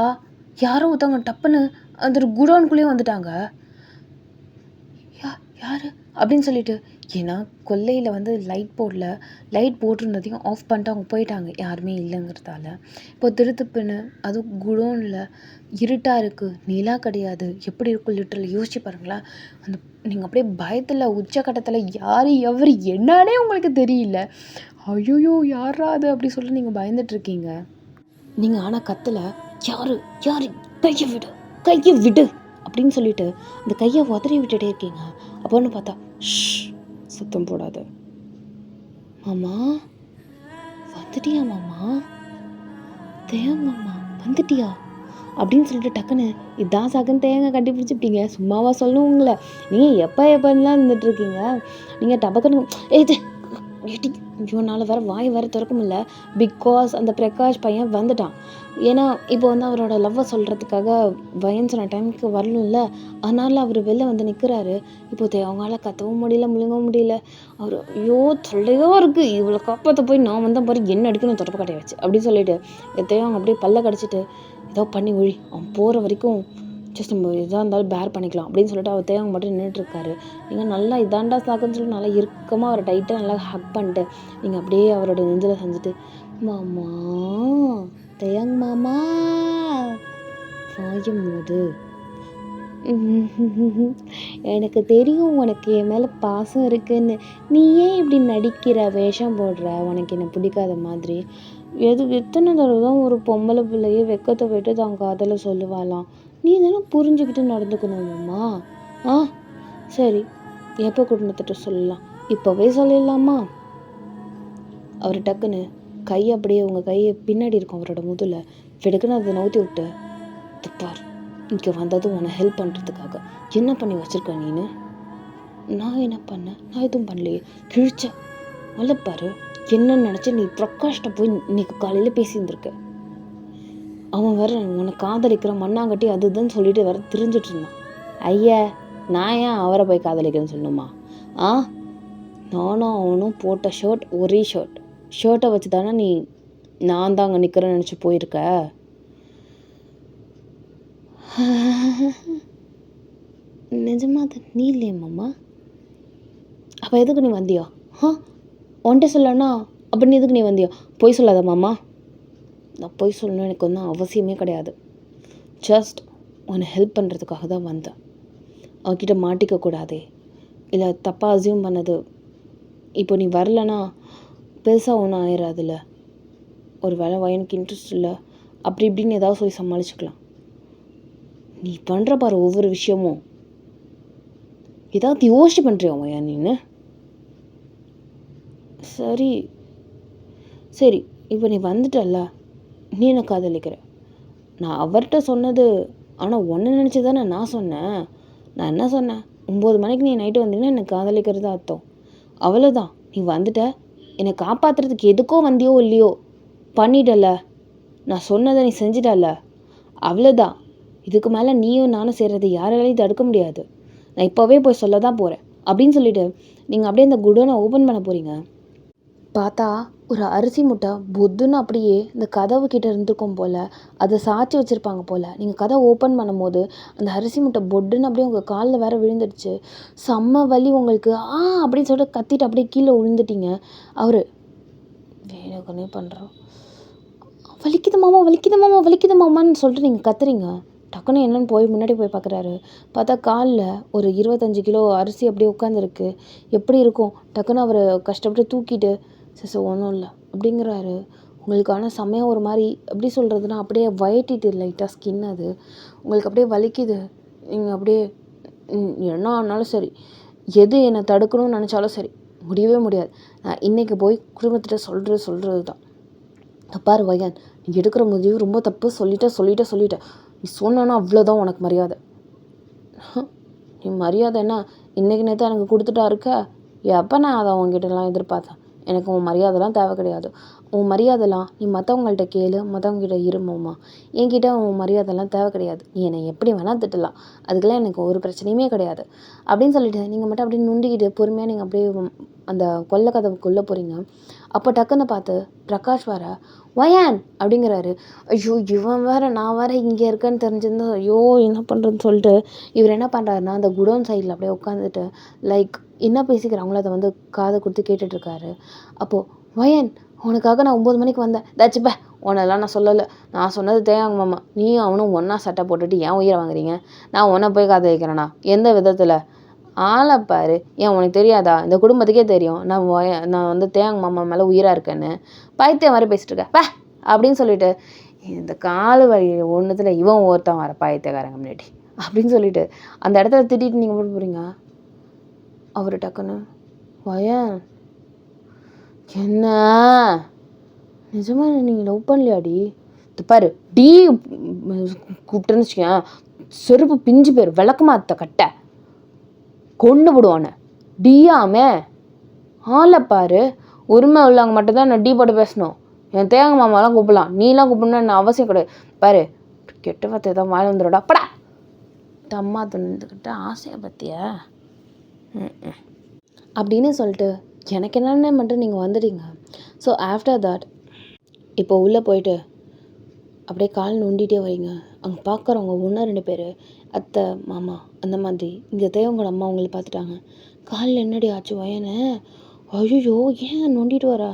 யாரோ ஒருத்தவங்க டப்புன்னு அந்த குடோனுக்குள்ளேயே வந்துட்டாங்க. யார் அப்படின்னு சொல்லிட்டு ஏன்னா கொல்லையில் லைட் போட்டிருந்ததையும் ஆஃப் பண்ணிட்டு அவங்க போயிட்டாங்க யாருமே இல்லைங்கிறதால. இப்போ திருத்துப்புன்னு அதுவும் குடோனில் இருட்டாக இருக்குது, நிலா கிடையாது, எப்படி இருக்கும் லிட்டரில் யோசிச்சு பாருங்களேன். அந்த நீங்கள் அப்படியே பயத்தில் உச்சக்கட்டத்தில் யார் எவர் என்னன்னே உங்களுக்கு தெரியல. ஐயோ யாரா அது அப்படி சொல்லி நீங்கள் பயந்துட்டுருக்கீங்க. நீங்கள் ஆனால் கத்தலை யார் கையை விடு அப்படின்னு சொல்லிட்டு அந்த கையை உதறி விட்டுட்டே இருக்கீங்க. அப்போன்னு பார்த்தா சத்தம் போடாத மாமா வந்துட்டியா மாமா, மாமா வந்துட்டியா அப்படின்னு சொல்லிட்டு டக்குன்னு இதான் சாக்குன்னு தேங்காய் கண்டுபிடிச்சிப்பிட்டீங்க. சும்மாவா சொல்லணும் உங்களை, நீங்கள் எப்போலாம் இருந்துகிட்ருக்கீங்க. நீங்கள் டபக்குன்னு இவனால் வேறு வாய் வேறு திறக்க முடியல. பிகாஸ் அந்த பிரகாஷ் பையன் வந்துட்டான். ஏன்னா இப்போ அவரோட லவ்வை சொல்கிறதுக்காக வயன்னு சொன்ன டைமுக்கு வரணும்ல, அதனால் அவர் வெளில நிற்கிறாரு. இப்போ அவங்களால கத்தவும் முடியல முழுங்கவும் முடியல. அவர் ஐயோ தொல்லையாக இருக்குது, இவ்வளோ காப்பாற்ற போய் நான் வந்தால் பாரு என்ன அடிக்கணும் தொடப்பு கட்டையை வச்சு அப்படின்னு சொல்லிட்டு அவங்க அப்படியே பல்ல கடிச்சிட்டு ஏதோ பண்ணி ஒழி அவன் போகிற வரைக்கும் ஜஸ்ட் நம்ம எதாக இருந்தாலும் பேர் பண்ணிக்கலாம் அப்படின்னு சொல்லிட்டு அவர் தேவங்க மட்டும் நின்றுட்டுருக்காரு. நீங்கள் நல்லா இதாண்டா சாக்குன்னு சொல்லிட்டு நல்லா இறுக்கமாக அவரை டைட்டாக நல்லா ஹக் பண்ணிட்டு நீங்கள் அப்படியே அவரோட நெஞ்சில் செஞ்சுட்டு மாமா தேங் மாமா வாயும் போது எனக்கு தெரியும் உனக்கு என் மேலே பாசம் இருக்குன்னு, நீ ஏன் இப்படி நடிக்கிற வேஷம் போடுற உனக்கு என்ன பிடிக்காத மாதிரி. எத்தனை தடவை தான் ஒரு பொம்பளை பிள்ளையே வெக்கத்தை விட்டு தான் காதலை சொல்லுவாளாம். நீ இதெல்லாம் புரிஞ்சுக்கிட்டு நடந்துக்கணுமாம்மா. சரி எப்போ குடும்பத்திட்ட சொல்லலாம், இப்போவே சொல்லிடலாமா. அவர் டக்குன்னு கை அப்படியே உங்கள் கையை பின்னாடி இருக்கும் அவரோட முதுல வெடுக்குன்னு அதை நவுத்தி விட்டு துப்பார் இங்கே வந்தது உன்னை ஹெல்ப் பண்ணுறதுக்காக என்ன பண்ணி வச்சுருக்க நீனு. நான் என்ன பண்ணேன், நான் எதுவும் பண்ணலையே கிழிச்ச வளப்பாரு. என்னன்னு நினச்சி நீ பிரகாஷ்ட போய் இன்னைக்கு காலையில் பேசியிருந்திருக்க. அவன் வேற உன்னை காதலிக்கிற மண்ணாங்கட்டி அதுதான் சொல்லிட்டு வேற தெரிஞ்சிட்டு இருந்தான். ஐயா நான் ஏன் அவரை போய் காதலிக்கிறேன்னு சொல்லணுமா. நானும் அவனும் போட்ட ஷர்ட் ஒரே ஷர்ட்டை வச்சு தானே நீ நான் தான் அங்கே நிற்கிறேன்னு நினச்சி போயிருக்க. நிஜமா அது நீ இல்லையே மாமா. அப்போ எதுக்கு நீ வந்தியா? உன்கிட்ட சொல்லனா அப்போ நீ எதுக்கு நீ வந்தியா? பொய் சொல்லாத மாமா. நான் பொய் சொல்லணும் எனக்கு ஒன்றும் அவசியமே கிடையாது. ஜஸ்ட் உன்னை ஹெல்ப் பண்ணுறதுக்காக தான் வந்தேன். அவகிட்ட மாட்டிக்கக்கூடாதே, இல்லை தப்பாக அசியூம் பண்ணது இப்போ நீ வரலன்னா பெருசாக ஒன்றும் ஆயிடாதுல்ல. ஒரு வேளை எனக்கு இன்ட்ரெஸ்ட் இல்லை அப்படி இப்படின்னு ஏதாவது சொல்லி சமாளிச்சுக்கலாம். நீ பண்ணுற பாரு ஒவ்வொரு விஷயமும் ஏதாவது யோசிச்சு பண்ணுறியா வையா நீன்னு. சரி இப்போ நீ வந்துட்டல்ல, நீ என்ன காதலிக்கிற. நான் அவர்கிட்ட சொன்னது ஆனால் ஒன்று நினச்சி தானே நான் சொன்னேன். நான் என்ன சொன்னேன், 9 மணிக்கு நீ நைட்டு வந்தீங்கன்னா எனக்கு காதலிக்கிறது அர்த்தம். அவ்வளோதான். நீ வந்துட்ட, என்னை காப்பாற்றுறதுக்கு எதுக்கோ வந்தியோ இல்லையோ பண்ணிட்டல, நான் சொன்னதை நீ செஞ்சிட்டல, அவ்வளோதான். இதுக்கு மேலே நீயும் நானும் செய்கிறது யாராலையும் தடுக்க முடியாது. நான் இப்போவே போய் சொல்ல தான் போகிறேன் அப்படின்னு சொல்லிட்டு நீங்கள் அப்படியே அந்த குடோனை ஓப்பன் பண்ண போகிறீங்க. பார்த்தா ஒரு அரிசி மூட்டை பொத்துன்னு அப்படியே இந்த கதவு கிட்ட இருந்துருக்கும் போல், அதை சாய்ச்சி வச்சுருப்பாங்க போல். நீங்கள் கதவை ஓப்பன் பண்ணும்போது அந்த அரிசி மூட்டை பொட்டுன்னு அப்படியே உங்கள் காலில் வேற விழுந்துடுச்சு. செம்ம வலி உங்களுக்கு. அப்படின்னு சொல்லிட்டு கத்திட்டு அப்படியே கீழே விழுந்துட்டீங்க. அவர் வேணுக்குன்னே பண்ணுறோம், வலிக்குது மாமா வலிக்குது மாமா வலிக்குது மாமான்னு சொல்லிட்டு நீங்கள் கத்துறீங்க. டக்குன்னு என்னன்னு போய் முன்னாடி போய் பார்க்குறாரு. பார்த்தா காலில் ஒரு 25 கிலோ அரிசி அப்படியே உட்காந்துருக்கு. எப்படி இருக்கும்? டக்குன்னு அவர் கஷ்டப்பட்டு தூக்கிட்டு சிஸ்டர் ஒன்றும் இல்லை அப்படிங்கிறாரு. உங்களுக்கு ஆனால் செம்மையாக ஒரு மாதிரி எப்படி சொல்கிறதுனா அப்படியே வயட்டிட்டு லைட்டாக ஸ்கின் அது உங்களுக்கு அப்படியே வலிக்குது. நீங்கள் அப்படியே என்ன ஆனாலும் சரி, எது என்னை தடுக்கணும்னு நினச்சாலும் சரி, முடியவே முடியாது. நான் இன்றைக்கி போய் குடும்பத்திட்ட சொல்கிறது தான். பாரு வையான், நீ எடுக்கிற முடிவு ரொம்ப தப்பு. சொல்லிட்டேன். நீ சொன்னா அவ்வளோதான் உனக்கு மரியாதை. நீ மரியாதை என்ன இன்றைக்கி நேற்று எனக்கு கொடுத்துட்டா இருக்க? எப்போ நான் அதை உங்ககிட்டலாம் எதிர்பார்த்தேன்? எனக்கு உன் மரியாதைலாம் தேவை கிடையாது. உன் மரியாதைலாம் நீ மற்றவங்கள்ட்ட கேளு, மற்றவங்ககிட்ட இருமோம்மா. என்கிட்ட உன் மரியாதைலாம் தேவை கிடையாது. நீ என்னை எப்படி வேணால் திட்டலாம், அதுக்கெல்லாம் எனக்கு ஒரு பிரச்சனையுமே கிடையாது அப்படின்னு சொல்லிட்டு நீங்கள் மட்டும் அப்படியே நுண்டிக்கிட்டு பொறுமையாக நீங்கள் அப்படியே அந்த கொல்லை கதவுக்குள்ளே போகிறீங்க. அப்போ டக்குன்னு பார்த்து பிரகாஷ் வர வயான் அப்படிங்கிறாரு. ஐயோ இவன் வேறு நான் வேறு இங்கே இருக்கேன்னு தெரிஞ்சிருந்தா ஐயோ என்ன பண்ணுறதுன்னு சொல்லிட்டு இவர் என்ன பண்ணுறாருன்னா அந்த குடோன் சைடில் அப்படியே உட்காந்துட்டு லைக் என்ன பேசிக்கிறாங்களோ அதை வந்து காதை கொடுத்து கேட்டுட்ருக்காரு. அப்போது வயன் உனக்காக நான் 9 மணிக்கு வந்தேன். தாச்சுப்பா உன்னெல்லாம் நான் சொல்லலை. நான் சொன்னது தேவாங்க மாமா. நீ அவனும் ஒன்றா சட்டை போட்டுட்டு ஏன் உயிரை வாங்குறீங்க? நான் உன்னை போய் காதை வைக்கிறேண்ணா எந்த விதத்தில்? ஆளைப்பாரு. ஏன் உனக்கு தெரியாதா? இந்த குடும்பத்துக்கே தெரியும் நான் வந்து தேவாங்க மாமா மேலே உயிராக இருக்கேன்னு. பைத்தியம் மாதிரி பேசிட்டு இருக்க பா அப்படின்னு சொல்லிட்டு இந்த காலு வழி ஒன்றுத்தில் இவன் ஒருத்தன் வர பைத்தியக்காரங்க முன்னாடி அப்படின்னு சொல்லிட்டு அந்த இடத்துல திட்டிட்டு நீங்கள் போட்டு போகிறீங்க. அவர் டக்குன்னு வயன் என்ன நிஜமா நீங்கள் லவ் பண்ணலையாடி? பாரு டீ கூப்பிட்டேன்னு வச்சுக்கேன், செருப்பு பிஞ்சு பேர் விளக்கு மாத்த கட்ட கொண்டு விடுவானே. டீயாமே ஆளை பாரு. உரிமை உள்ளவங்க மட்டும்தான் நான் டீ போட்டு பேசணும். என் தேங்க மாமாலாம் கூப்பிடலாம், நீலாம் கூப்பிடணும்னு என்ன அவசியம் கிடையாது. பாரு கெட்ட வார்த்தை தான் வாயில் வந்துடுடா படா. தம்மா துணிக்கிட்ட ஆசையை பற்றியா அப்படின்னு சொல்லிட்டு எனக்கு என்னென்ன மட்டும் நீங்கள் வந்துட்டீங்க. ஸோ ஆஃப்டர் தட் இப்போ உள்ளே போயிட்டு அப்படியே கால் நோண்டிகிட்டே வரீங்க. அங்கே பார்க்குறவங்க 1-2 பேர் அத்தை மாமா அந்த மாதிரி இங்கே தேவங்களோட அம்மா அவங்கள பார்த்துட்டாங்க. காலில் என்னடி ஆச்சு வயனு? ஐயோ ஏன் நோண்டிட்டு வரா?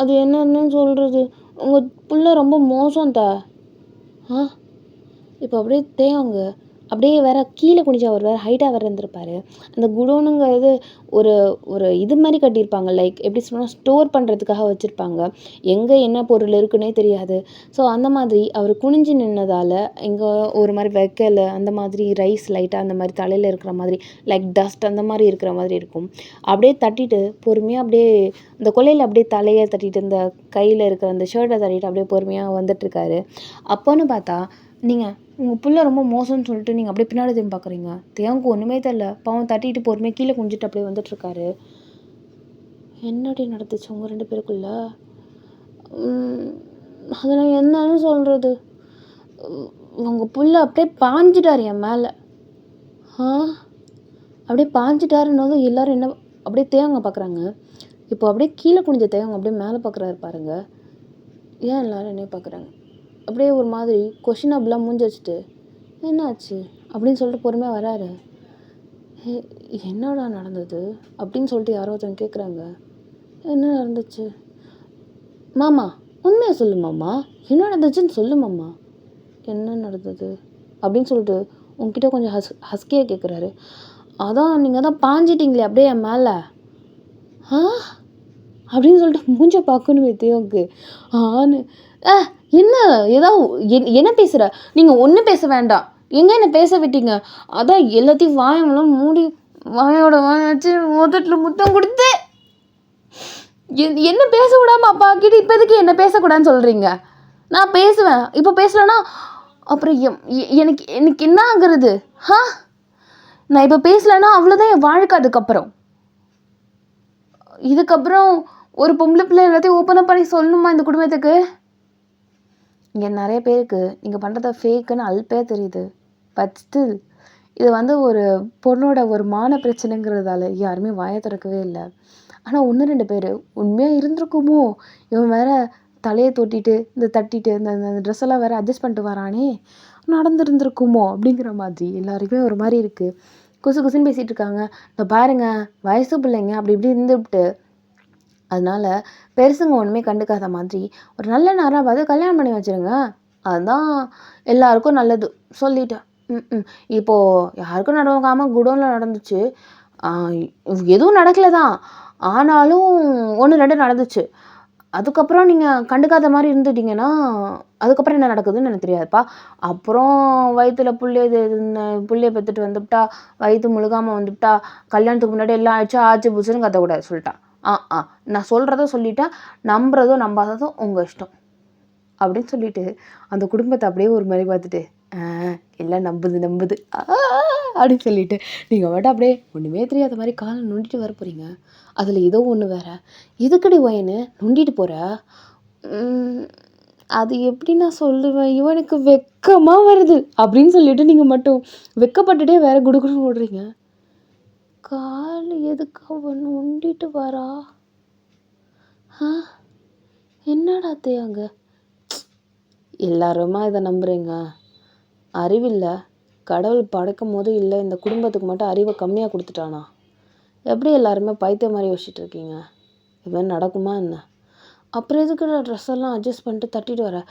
அது என்னன்னு சொல்கிறது, உங்கள் பிள்ளை ரொம்ப மோசம் தா. இப்போ அப்படியே தேவங்க அப்படியே வேற கீழே குனிஞ்சு அவர் வேறு ஹைட்டாக வேறு இருந்திருப்பார். அந்த குடோனுங்கிறது ஒரு ஒரு இது மாதிரி கட்டியிருப்பாங்க. லைக் எப்படி சொன்னால் ஸ்டோர் பண்ணுறதுக்காக வச்சுருப்பாங்க. எங்கே என்ன பொருள் இருக்குன்னே தெரியாது. ஸோ அந்த மாதிரி அவர் குனிஞ்சு நின்னதால் இங்கே ஒரு மாதிரி வைக்கல அந்த மாதிரி ரைஸ் லைட்டாக அந்த மாதிரி தலையில் இருக்கிற மாதிரி லைக் டஸ்ட் அந்த மாதிரி இருக்கிற மாதிரி இருக்கும். அப்படியே தட்டிட்டு பொறுமையாக அப்படியே இந்த கொல்லையில் அப்படியே தலையை தட்டிட்டு இந்த கையில் இருக்கிற அந்த ஷர்ட்டை தட்டிட்டு அப்படியே பொறுமையாக வந்துட்டுருக்காரு. அப்போன்னு பார்த்தா நீங்கள் உங்கள் பிள்ளை ரொம்ப மோசம்னு சொல்லிட்டு நீங்கள் அப்படியே பின்னாடி திரும்பி பார்க்குறீங்க. தேவனுக்கு ஒன்றுமே தெரில, பாவம் தட்டிட்டு பொறுமையாக கீழே குஞ்சிட்டு அப்படியே வந்துட்டுருக்காரு. என்னடி நடந்துச்சு உங்கள் 2 பேருக்குள்ள? அதில் என்னன்னு சொல்கிறது, உங்கள் பிள்ளை அப்படியே பாஞ்சிட்டார் என் மேலே. அப்படியே பாஞ்சிட்டாருன்னு எல்லோரும் என்ன அப்படியே தேவங்க பார்க்குறாங்க. இப்போ அப்படியே கீழே குனிஞ்ச தேவங்க அப்படியே மேலே பார்க்குறாரு பாருங்க. ஏன் எல்லோரும் என்ன பார்க்குறாங்க? அப்படியே ஒரு மாதிரி கொஷினபிளாக மூஞ்சி வச்சுட்டு என்னாச்சு அப்படின்னு சொல்லிட்டு பொறுமையாக வராரு. என்னடா நடந்தது அப்படின்னு சொல்லிட்டு யாரோ ஒருத்தவங்க கேட்குறாங்க. என்ன நடந்துச்சு மாமா? உண்மையாக சொல்லு மாமா, என்ன நடந்துச்சுன்னு சொல்லு மாமா. என்ன நடந்தது அப்படின்னு சொல்லிட்டு உங்ககிட்ட கொஞ்சம் ஹஸ்கியாக கேட்குறாரு. அதான் நீங்கள் தான் பாஞ்சிட்டிங்களே அப்படியே என் மேலே அப்படின்னு சொல்லிட்டு மூஞ்ச பார்க்கணுமே தேவக்கு. என்ன ஏதாவது என்ன பேசுகிற? நீங்கள் ஒன்றும் பேச வேண்டாம், எங்கே என்ன பேச விட்டீங்க? அதான் எல்லாத்தையும் வாயெல்லாம் மூடி வாயோட வாயாச்சு முதட்டில் முத்தம் கொடுத்து என்ன பேச விடாமல் அப்பா கிட்ட இப்போ எதுக்கு என்ன பேசக்கூடாதுன்னு சொல்கிறீங்க? நான் பேசுவேன், இப்போ பேசலன்னா அப்புறம் எனக்கு எனக்கு என்ன ஆகுறது? நான் இப்போ பேசலைன்னா அவ்வளோதான் என் வாழ்க்கை. இதுக்கப்புறம் ஒரு பொம்பளை பிள்ளை எல்லாத்தையும் ஓப்பனாக பண்ணி சொல்லணுமா இந்த குடும்பத்துக்கு? இங்கே நிறைய பேருக்கு நீங்கள் பண்ணுறத ஃபேக்குன்னு அல்பையாக தெரியுது. பட் ஸ்டில் இது வந்து ஒரு பொண்ணோட ஒரு மான பிரச்சனைங்கிறதால யாருமே வாயை திறக்கவே இல்லை. ஆனால் 1-2 பேர் உண்மையாக இருந்திருக்குமோ, இவன் வேற தலையை தொட்டிட்டு இந்த தட்டிட்டு இந்த ட்ரெஸ்ஸெல்லாம் வேறு அட்ஜஸ்ட் பண்ணிட்டு வரானே, நடந்துருந்துருக்குமோ அப்படிங்கிற மாதிரி எல்லாருக்குமே ஒரு மாதிரி இருக்குது. குசுன்னு பேசிகிட்டு இருக்காங்க. இந்த பாருங்க வயசு பிள்ளைங்க அப்படி இப்படி இருந்துவிட்டு அதனால் பெருசுங்க ஒன்றுமே கண்டுக்காத மாதிரி ஒரு நல்ல நேரம் பார்த்து கல்யாணம் பண்ணி வச்சுருங்க. அதுதான் எல்லாருக்கும் நல்லது சொல்லிட்டேன். இப்போது யாருக்கும் நடக்காமல் குடோனில் நடந்துச்சு. எதுவும் நடக்கல தான், ஆனாலும் 1, 2 நடந்துச்சு. அதுக்கப்புறம் நீங்கள் கண்டுக்காத மாதிரி இருந்துட்டீங்கன்னா அதுக்கப்புறம் என்ன நடக்குதுன்னு எனக்கு தெரியாதுப்பா. அப்புறம் வயிற்றுல புள்ளைய பெற்றுட்டு வந்துவிட்டா, வயிற்று முழுகாமல் வந்துவிட்டா, கல்யாணத்துக்கு முன்னாடி எல்லாம் ஆச்சு புதுசுன்னு கத்தக்கூடாது சொல்லிட்டான். நான் சொல்கிறத சொல்லிட்டேன், நம்புறதோ நம்பாததோ உங்கள் இஷ்டம் அப்படின்னு சொல்லிட்டு அந்த குடும்பத்தை அப்படியே ஒரு மாதிரி பார்த்துட்டு எல்லாம் நம்புது அப்படின்னு சொல்லிட்டு நீங்கள் மட்டும் அப்படியே ஒன்றுமே தெரியாத மாதிரி காலை நொண்டிட்டு வர போகிறீங்க. அதில் ஏதோ ஒன்று வேற, எதுக்கடி ஒயனு நொண்டிட்டு போகிற? அது எப்படி நான் சொல்லுவேன், இவனுக்கு வெக்கமாக வருது அப்படின்னு சொல்லிட்டு நீங்கள் மட்டும் வெக்கப்பட்டுட்டே வேற குடுக்குன்னு ஓடுறீங்க. கால் எதுக்கு அவன் நொண்டிட்டு வரா? என்னடா தேங்க எல்லாருமா இதை நம்புறீங்க? அறிவில்லை, கடவுள் படைக்கும் போது இல்லை இந்த குடும்பத்துக்கு மட்டும் அறிவை கம்மியாக கொடுத்துட்டானா? எப்படி எல்லாருமே பைத்தியம் மாதிரி யோசிச்சுட்டு இருக்கீங்க? இது மாதிரி நடக்குமா என்ன? அப்புறம் எதுக்கு ட்ரெஸ் எல்லாம் அட்ஜஸ்ட் பண்ணிட்டு தட்டிட்டு வரேன்?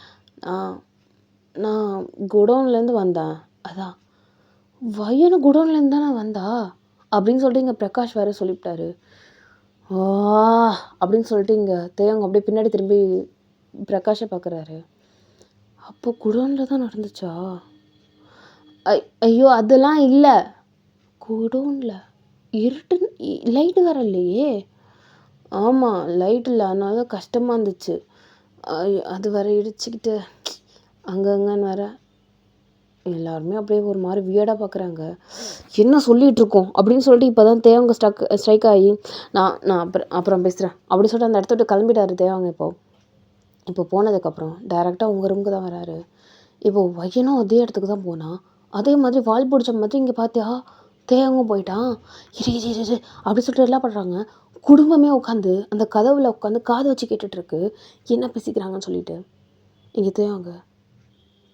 நான் குடோன்லேருந்து வந்தேன். அதான் வயனு குடோன்லேருந்து தானே வந்தா அப்படின்னு சொல்லிட்டு இங்கே பிரகாஷ் வேறு சொல்லிவிட்டாரு. அப்படின்னு சொல்லிட்டு இங்கே தேவங்க அப்படியே பின்னாடி திரும்பி பிரகாஷை பார்க்குறாரு. அப்போ குடோனில் தான் நடந்துச்சா? ஐயோ அதெல்லாம் இல்லை, குடோனில் இருட்டு, லைட்டு வேற இல்லையே. ஆமாம் லைட் இல்லை, அதனால கஷ்டமாக இருந்துச்சு. அது வேற இடிச்சுக்கிட்டு அங்கங்கன்னு வேற எல்லாருமே அப்படியே ஒரு மாதிரி வியர்டாக பார்க்குறாங்க. என்ன சொல்லிகிட்டு இருக்கோம் அப்படின்னு சொல்லிட்டு இப்போ தான் தேவங்க ஸ்ட்ரைக் ஆகி நான் அப்புறம் பேசுகிறேன் அப்படி சொல்லிட்டு அந்த இடத்த விட்டு கிளம்பிட்டாரு தேவங்க. இப்போ போனதுக்கப்புறம் டைரெக்டாக உங்கள் ரூமுக்கு தான் வராரு. இப்போது வையனும் அதே இடத்துக்கு தான் போனான். அதே மாதிரி வால் பிடிச்ச மாதிரி இங்கே பார்த்தியா தேவங்க போயிட்டான். இரு அப்படி சொல்லிட்டு எல்லாம் பண்ணுறாங்க. குடும்பமே உட்காந்து அந்த கதவுல உட்காந்து காதை வச்சு கேட்டுட்ருக்கு என்ன பேசிக்கிறாங்கன்னு சொல்லிட்டு. இங்கே தேவங்க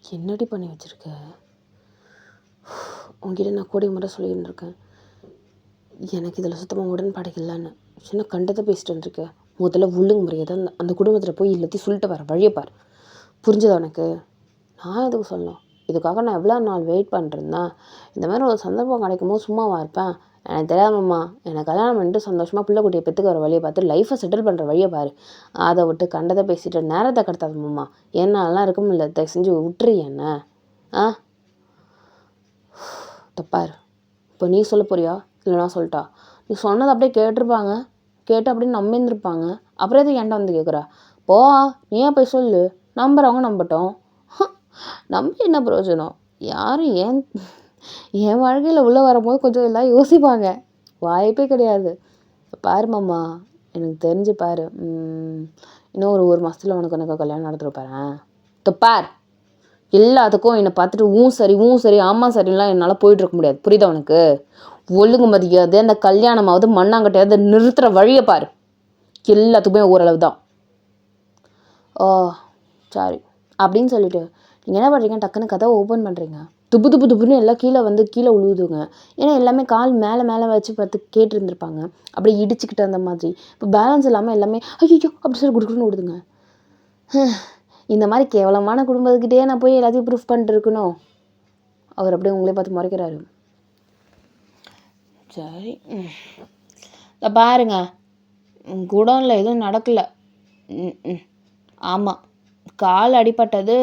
என்னடி பண்ணி வச்சுருக்க? உங்ககிட்ட நான் கோடி முறை சொல்லின்னு இருக்கேன், எனக்கு இதில் சுத்தமாக உடன்பாடு இல்லைன்னு. சின்ன கண்டத்தை பேசிட்டு வந்துருக்கேன். முதல்ல உள்ளுங்க முறையை தான் அந்த குடும்பத்தில் போய் எல்லாத்தையும் சொல்லிட்டு வர வழியை பார். புரிஞ்சுதா உனக்கு? நான் எதுக்கு சொல்லணும், இதுக்காக நான் எவ்வளோ நாள் வெயிட் பண்ணிருந்தேன். இந்த மாதிரி ஒரு சந்தர்ப்பம் கிடைக்கும் போது சும்மாவாக இருப்பேன்? எனக்கு தெரியாமம்மா, எனக்கு கல்யாணம் பண்ணிட்டு சந்தோஷமாக பிள்ளை குட்டியை பெற்றுக்க வர வழியை பார்த்து லைஃப்பை செட்டில் பண்ணுற வழியை பாரு. அதை விட்டு கண்டதை பேசிட்டு நேரத்தை கடத்தாதம்மா. என்னாலாம் இருக்க முடியல, தயவு செஞ்சு விட்டுரு என்ன. தப்பாரு. இப்போ நீ சொல்ல போறியா இல்லை நான் சொல்லட்டா? நீ சொன்னதை அப்படியே கேட்டிருப்பாங்க, கேட்டு அப்படின்னு நம்பியிருந்துருப்பாங்க. அப்புறம் எதுவும் ஏன்டா வந்து கேட்குறா? போ, நீயா போய் சொல்லு, நம்புறவங்க நம்பட்டோம். நம்பி என்ன பிரயோஜனம்? யாரும் என் வாழ்க்கையில் உள்ளே வரும்போது கொஞ்சம் எல்லாம் யோசிப்பாங்க, வாய்ப்பே கிடையாது. பாரு மாமா, எனக்கு தெரிஞ்சு பாரு, இன்னும் ஒரு மாதத்தில் உனக்கு கல்யாணம் நடத்திருப்பாரேன். பார், எல்லாத்துக்கும் என்னை பார்த்துட்டு சரி ஆமாம் சரிலாம் என்னால் போயிட்டுருக்க முடியாது. புரியுதா உனக்கு? ஒழுங்கு மதியாது அந்த கல்யாணமாவது மண்ணாங்கட்டையாவது நிறுத்துகிற வழியை பாரு. எல்லாத்துக்குமே ஓரளவு தான். சாரி அப்படின்னு சொல்லிட்டு நீங்கள் என்ன பண்ணுறீங்க, டக்குன்னு கதவை ஓப்பன் பண்ணுறீங்க. துப்புன்னு எல்லாம் கீழே உழுவுதுங்க. ஏன்னா எல்லாமே கால் மேலே வச்சு பார்த்து கேட்டுருந்துருப்பாங்க. அப்படியே இடிச்சுக்கிட்டு அந்த மாதிரி. இப்போ பேலன்ஸ் இல்லாமல் எல்லாமே ஐயோ அப்படி சொல்லி குடுக்குன்னு விடுதுங்க. இந்த மாதிரி கேவலமான குடும்பத்துக்கிட்டே நான் போய் எல்லாத்தையும் ப்ரூஃப் பண்ணிட்டு இருக்கணும். அவர் அப்படியே உங்களே பார்த்து முறைக்கிறாரு. சரி பாருங்க, குடோனில் எதுவும் நடக்கலை. ஆமாம், கால் அடிபட்டது,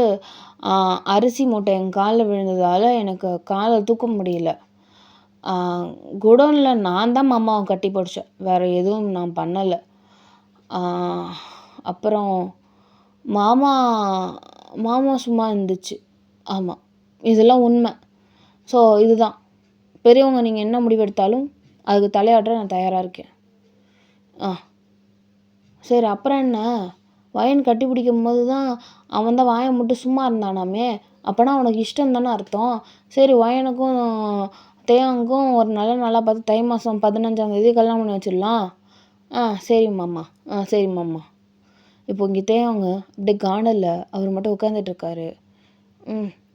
அரிசி மூட்டை என் காலில் விழுந்ததால் எனக்கு காலை தூக்க முடியல. குடோனில் நான் தான் மாமாவை கட்டி பிடிச்சேன், வேறு எதுவும் நான் பண்ணலை. அப்புறம் மாமா சும்மா இருந்துச்சு. ஆமாம், இதெல்லாம் உண்மை. ஸோ இதுதான் பெரியவங்க, நீங்கள் என்ன முடிவெடுத்தாலும் அதுக்கு தலையாட்ட நான் தயாராக இருக்கேன். சரி அப்புறம் என்ன, வயன் கட்டி பிடிக்கும் போது தான் அவன் தான் வாயை மட்டும் சும்மா இருந்தானாமே, அப்போனா அவனுக்கு இஷ்டம் தானே அர்த்தம். சரி வயனுக்கும் தேவனுக்கும் ஒரு நல்லா பார்த்து தை மாதம் 15ஆம் தேதி கல்யாணம் பண்ணி வச்சிடலாம். சரி மாமா. இப்போ இங்கே தேவங்க அப்படியே காணல, அவர் மட்டும் உட்காந்துட்ருக்காரு.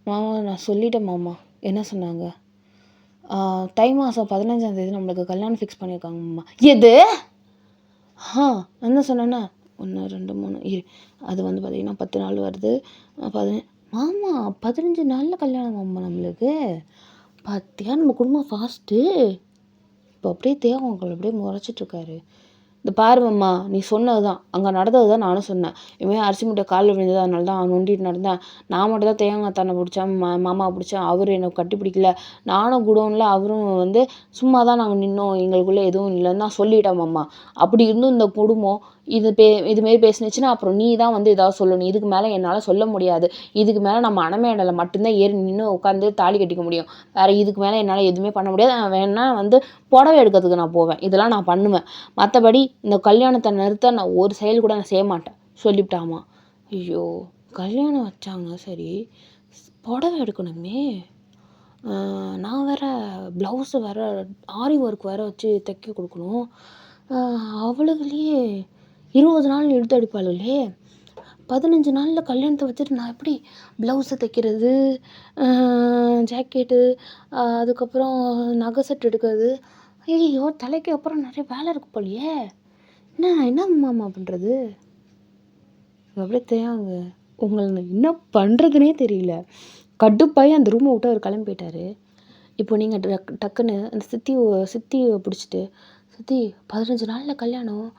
மாமா நான் சொல்லிட்டேன் மாமா. என்ன சொன்னாங்க? தை மாதம் 15ஆம் தேதி நம்மளுக்கு கல்யாணம் ஃபிக்ஸ் பண்ணியிருக்காங்க மாமா. எது? என்ன சொன்னேன்னா 1 2 3 அது வந்து பார்த்திங்கன்னா 10 நாள் வருது. மாமா 15 நாளில் கல்யாணம் மாமா நம்மளுக்கு. பார்த்தியா நம்ம குடும்பம் ஃபாஸ்ட்டு. இப்போ அப்படியே தேவங்கள் அப்படியே முறைச்சிட்ருக்காரு. இந்த பாருவம்மா நீ சொன்னது தான் அங்கே நடந்தது தான் நானும் சொன்னேன். இதுமாதிரி அரிசி மூட்டை காலில் விழுந்தது அதனால தான் அவன் நொண்டிட்டு நடந்தேன். நான் மட்டும் தான் தேங்காய் தானே பிடிச்சேன், மாமாவை பிடிச்சேன். அவர் என்னை கட்டி பிடிக்கல. நானும் குடோனில் அவரும் வந்து சும்மா தான் நாங்கள் நின்னோம், எங்களுக்குள்ளே எதுவும் இல்லைன்னு நான் சொல்லிட்டேன் மாமா. அப்படி இருந்தும் இந்த குடும்பம் இதுமாரி பேசுனுச்சுன்னா அப்புறம் நீ தான் வந்து ஏதாவது சொல்லணும். இதுக்கு மேலே என்னால் சொல்ல முடியாது. இதுக்கு மேலே நம்ம மணமேடையில் மட்டும்தான் ஏறி நின்று உட்காந்து தாலி கட்டிக்க முடியும். வேறு இதுக்கு மேலே என்னால் எதுவுமே பண்ண முடியாது. நான் வேணா வந்து புடவை எடுக்கிறதுக்கு நான் போவேன். இதெல்லாம் நான் பண்ணுவேன். மற்றபடி இந்த கல்யாணத்தை நிறுத்த நான் ஒரு செயல் கூட நான் செய்ய மாட்டேன் சொல்லிவிட்டாமா. ஐயோ, கல்யாணம் வச்சாங்க சரி, புடவை எடுக்கணுமே. நான் வேறு ப்ளவுஸு வேறு ஆரி ஒர்க் வேறு வச்சு தைக்க கொடுக்கணும். அவளுகளையே 20 நாள் எடுத்து அடிப்பாளுகளே. 15 நாளில் கல்யாணத்தை வச்சுட்டு நான் எப்படி ப்ளவுஸை தைக்கிறது, ஜாக்கெட்டு, அதுக்கப்புறம் நகை செட் எடுக்கிறது. ஐயோ, தலைக்கு அப்புறம் நிறைய வேலை இருக்கு போலையே. என்ன மாமா பண்ணுறது? அப்படியே தேவாங்க உங்களை என்ன பண்ணுறதுனே தெரியல. கடுப்பாகி அந்த ரூமை விட்டு அவர் கிளம்பி போயிட்டார். இப்போ நீங்கள் டக்குன்னு அந்த சித்தியை பிடிச்சிட்டு, சித்தி 15 நாளில் கல்யாணம்,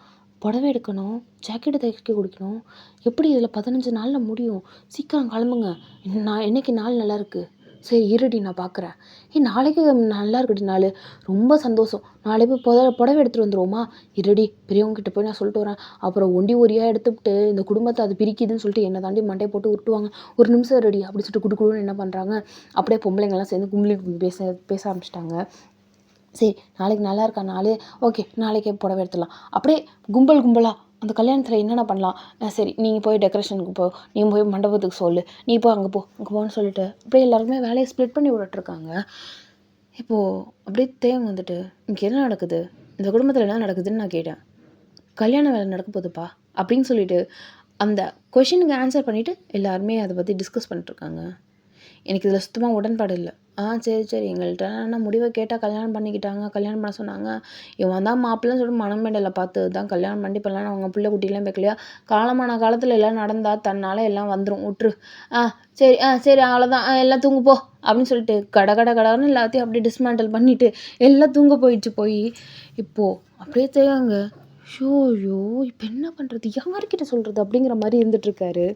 புடவை எடுக்கணும், ஜாக்கெட்டு தைக்க கொடுக்கணும், எப்படி இதில் 15 நாளில் முடியும்? சீக்கிரம் கிளம்புங்க. என்னைக்கு நாள் நல்லாயிருக்கு? சரி இருடி நான் பார்க்குறேன். நாளைக்கு நல்லா இருக்குடி நாள், ரொம்ப சந்தோஷம். நாளைக்கு போய் புடவை எடுத்துகிட்டு வந்துடுவோமா? இருடி பெரியவங்ககிட்ட போய் நான் சொல்லிட்டு வரேன். அப்புறம் ஒண்டி ஒரியாக எடுத்துக்கிட்டு இந்த குடும்பத்தை அது பிரிக்குதுன்னு சொல்லிட்டு என்னை தாண்டி மண்டையை போட்டு உருட்டுவாங்க. ஒரு நிமிஷம் ரெடி அப்படி சொல்லிட்டு குடுக்குன்னு என்ன பண்ணுறாங்க, அப்படியே பொம்பளைங்கள்லாம் சேர்ந்து கும்பலி பேச ஆரம்பிச்சிட்டாங்க. சரி நாளைக்கு நல்லா இருக்கா நாள், ஓகே நாளைக்கே புடவை எடுத்துடலாம். அப்படியே கும்பலாக அந்த கல்யாணத்தில் என்னென்ன பண்ணலாம், சரி நீங்கள் போய் டெக்கரேஷனுக்கு போ, நீ போய் மண்டபத்துக்கு சொல்லு, நீ போ அங்கே போன்னு சொல்லிட்டு அப்படியே எல்லாருமே வேலையை ஸ்ப்ளிட் பண்ணி விட்டுட்ருக்காங்க. இப்போது அப்படியே தேவங்க வந்துட்டு, இங்கே என்ன நடக்குது, இந்த குடும்பத்தில் என்ன நடக்குதுன்னு நான் கேட்டேன். கல்யாண வேலை நடக்க போகுதுப்பா அப்படின்னு சொல்லிட்டு அந்த கொஷினுக்கு ஆன்சர் பண்ணிவிட்டு எல்லாருமே அதை பற்றி டிஸ்கஸ் பண்ணிட்டுருக்காங்க. எனக்கு இதில் சுத்தமாக உடன்பாடு இல்லை. சரி எங்கள்கிட்ட நான் முடிவை கேட்டால் கல்யாணம் பண்ணிக்கிட்டாங்க, கல்யாணம் பண்ண சொன்னாங்க. இவன் தான் மாப்பிள்ளைன்னு சொல்லிட்டு மணமேடையில் பார்த்து தான் கல்யாணம் பண்ணி இப்போல்லாம் அவங்க பிள்ளை குட்டிலாம் வைக்கலையா, காலமான காலத்தில் எல்லாம் நடந்தால் தன்னால் எல்லாம் வந்துடும் விட்ரு. சரி சரி அவ்வளோதான், எல்லாம் தூங்கு போ அப்படின்னு சொல்லிட்டு கடன்னு எல்லாத்தையும் அப்படியே டிஸ்மேண்டில் பண்ணிவிட்டு எல்லாம் தூங்க போய் இப்போது அப்படியே தேவாங்க. ஷோயோ இப்போ என்ன பண்ணுறது, யார்கிட்ட சொல்கிறது அப்படிங்கிற மாதிரி இருந்துகிட்ருக்காரு.